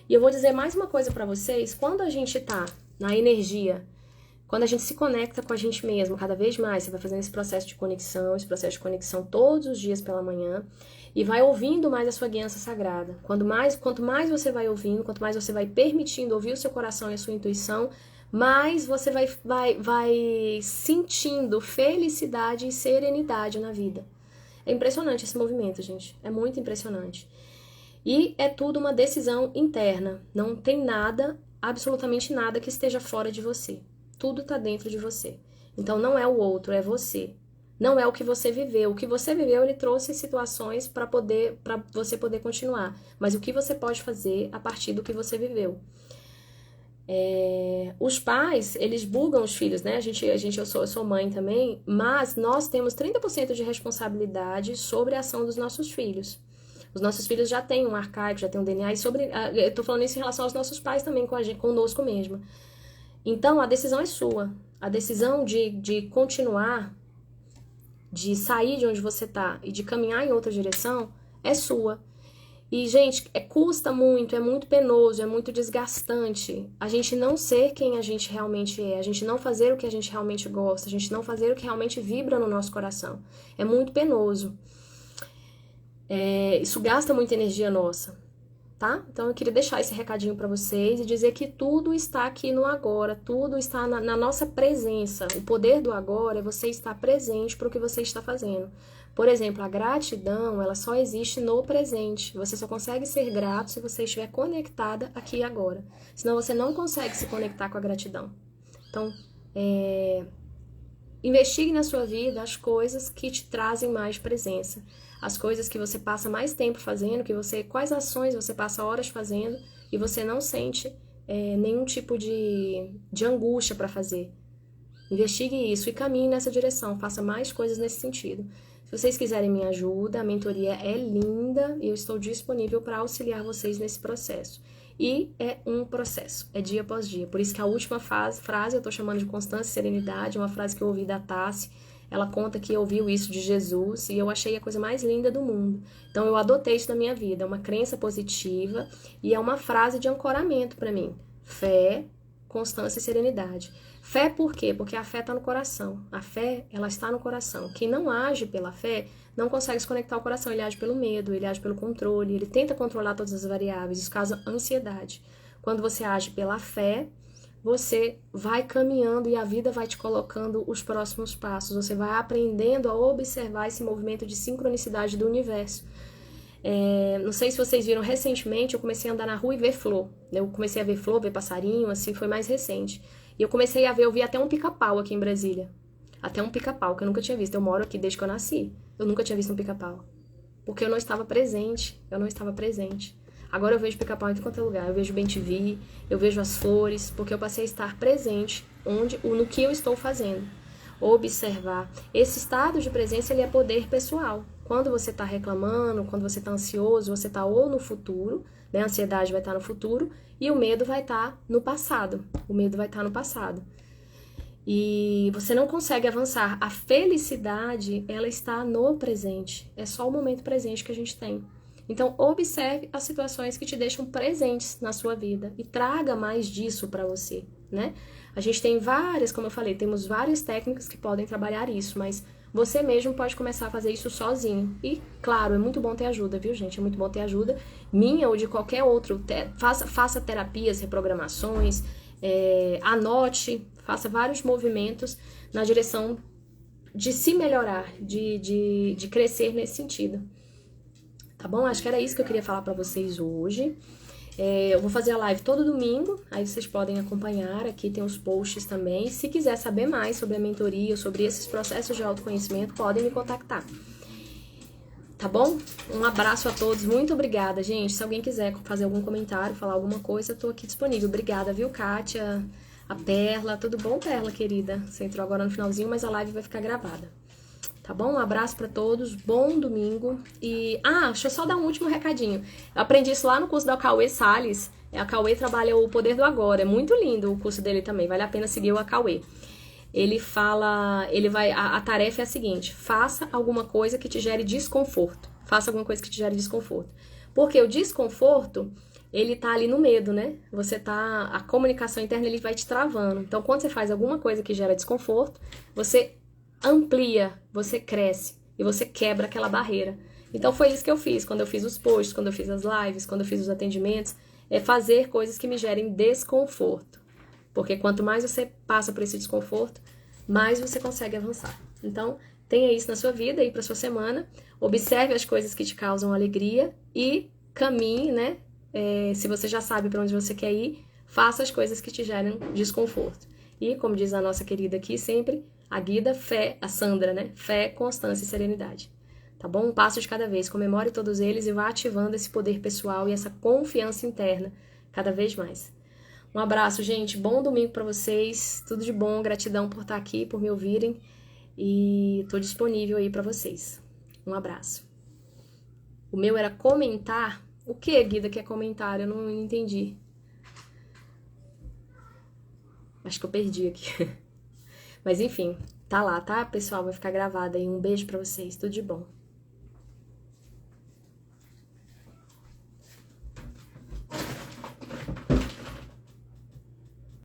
E eu vou dizer mais uma coisa para vocês, quando a gente tá na energia, quando a gente se conecta com a gente mesmo, cada vez mais, você vai fazendo esse processo de conexão todos os dias pela manhã, e vai ouvindo mais a sua guiança sagrada. Quanto mais você vai ouvindo, quanto mais você vai permitindo ouvir o seu coração e a sua intuição, mais você vai sentindo felicidade e serenidade na vida. É impressionante esse movimento, gente. É muito impressionante. E é tudo uma decisão interna. Não tem nada, absolutamente nada que esteja fora de você. Tudo está dentro de você. Então não é o outro, é você. Não é o que você viveu. O que você viveu, ele trouxe situações para você poder continuar. Mas o que você pode fazer a partir do que você viveu? Os pais, eles bugam os filhos, né? Eu sou mãe também, mas nós temos 30% de responsabilidade sobre a ação dos nossos filhos. Os nossos filhos já têm um arcaico, já têm um DNA, eu tô falando isso em relação aos nossos pais também, conosco mesmo. Então, a decisão é sua. A decisão de continuar, de sair de onde você tá e de caminhar em outra direção é sua. E, gente, custa muito, é muito penoso, é muito desgastante a gente não ser quem a gente realmente é, a gente não fazer o que a gente realmente gosta, a gente não fazer o que realmente vibra no nosso coração. É muito penoso. Isso gasta muita energia nossa, tá? Então eu queria deixar esse recadinho pra vocês e dizer que tudo está aqui no agora, tudo está na nossa presença. O poder do agora é você estar presente para o que você está fazendo. Por exemplo, a gratidão, ela só existe no presente. Você só consegue ser grato se você estiver conectada aqui e agora. Senão você não consegue se conectar com a gratidão. Então, investigue na sua vida as coisas que te trazem mais presença. As coisas que você passa mais tempo fazendo, quais ações você passa horas fazendo e você não sente nenhum tipo de angústia para fazer. Investigue isso e caminhe nessa direção, faça mais coisas nesse sentido. Se vocês quiserem minha ajuda, a mentoria é linda e eu estou disponível para auxiliar vocês nesse processo. E é um processo, é dia após dia. Por isso que a última frase eu estou chamando de constância e serenidade, uma frase que eu ouvi da Tassi. Ela conta que ouviu isso de Jesus e eu achei a coisa mais linda do mundo. Então eu adotei isso na minha vida, é uma crença positiva e é uma frase de ancoramento para mim. Fé, constância e serenidade. Fé por quê? Porque a fé está no coração. A fé, ela está no coração. Quem não age pela fé não consegue se conectar ao coração. Ele age pelo medo, ele age pelo controle, ele tenta controlar todas as variáveis. Isso causa ansiedade. Quando você age pela fé, você vai caminhando e a vida vai te colocando os próximos passos. Você vai aprendendo a observar esse movimento de sincronicidade do universo. Não sei se vocês viram, recentemente eu comecei a andar na rua e ver flor. Eu comecei a ver flor, ver passarinho, assim, foi mais recente. E eu vi até um pica-pau aqui em Brasília. Até um pica-pau, que eu nunca tinha visto. Eu moro aqui desde que eu nasci. Eu nunca tinha visto um pica-pau. Porque eu não estava presente. Agora eu vejo pica-pau em qualquer lugar. Eu vejo bem-te-vi, eu vejo as flores, porque eu passei a estar presente no que eu estou fazendo. Observar. Esse estado de presença, ele é poder pessoal. Quando você está reclamando, quando você está ansioso, você está ou no futuro, né? A ansiedade vai estar no futuro e o medo vai estar no passado. E você não consegue avançar. A felicidade, ela está no presente. É só o momento presente que a gente tem. Então, observe as situações que te deixam presentes na sua vida e traga mais disso para você, né? A gente tem como eu falei, temos várias técnicas que podem trabalhar isso, mas você mesmo pode começar a fazer isso sozinho. E, claro, é muito bom ter ajuda, viu, gente? É muito bom ter ajuda minha ou de qualquer outro. Faça terapias, reprogramações, anote, faça vários movimentos na direção de se melhorar, de crescer nesse sentido. Tá bom? Acho que era isso que eu queria falar pra vocês hoje. Eu vou fazer a live todo domingo, aí vocês podem acompanhar, aqui tem os posts também. Se quiser saber mais sobre a mentoria, sobre esses processos de autoconhecimento, podem me contactar. Tá bom? Um abraço a todos, muito obrigada, gente. Se alguém quiser fazer algum comentário, falar alguma coisa, eu tô aqui disponível. Obrigada, viu, Kátia? A Perla, tudo bom, Perla, querida? Você entrou agora no finalzinho, mas a live vai ficar gravada. Tá bom? Um abraço pra todos, bom domingo. E, deixa eu só dar um último recadinho. Eu aprendi isso lá no curso da Cauê Salles. A Cauê trabalha o poder do agora. É muito lindo o curso dele também. Vale a pena seguir o Cauê. A tarefa é a seguinte: faça alguma coisa que te gere desconforto. Porque o desconforto, ele tá ali no medo, né? A comunicação interna, ele vai te travando. Então, quando você faz alguma coisa que gera desconforto, você amplia, você cresce e você quebra aquela barreira. Então foi isso que eu fiz quando eu fiz os posts, quando eu fiz as lives, quando eu fiz os atendimentos, fazer coisas que me gerem desconforto. Porque quanto mais você passa por esse desconforto, mais você consegue avançar. Então, tenha isso na sua vida e para sua semana. Observe as coisas que te causam alegria e caminhe, né? Se você já sabe para onde você quer ir, faça as coisas que te geram desconforto. E, como diz a nossa querida aqui sempre, a Guida, fé, a Sandra, né? Fé, constância e serenidade. Tá bom? Um passo de cada vez. Comemore todos eles e vá ativando esse poder pessoal e essa confiança interna cada vez mais. Um abraço, gente. Bom domingo para vocês. Tudo de bom. Gratidão por estar aqui, por me ouvirem. E tô disponível aí para vocês. Um abraço. O meu era comentar. O que, Guida, que é comentário? Eu não entendi. Acho que eu perdi aqui. Mas enfim, tá lá, tá, pessoal? Vai ficar gravado aí. Um beijo para vocês. Tudo de bom.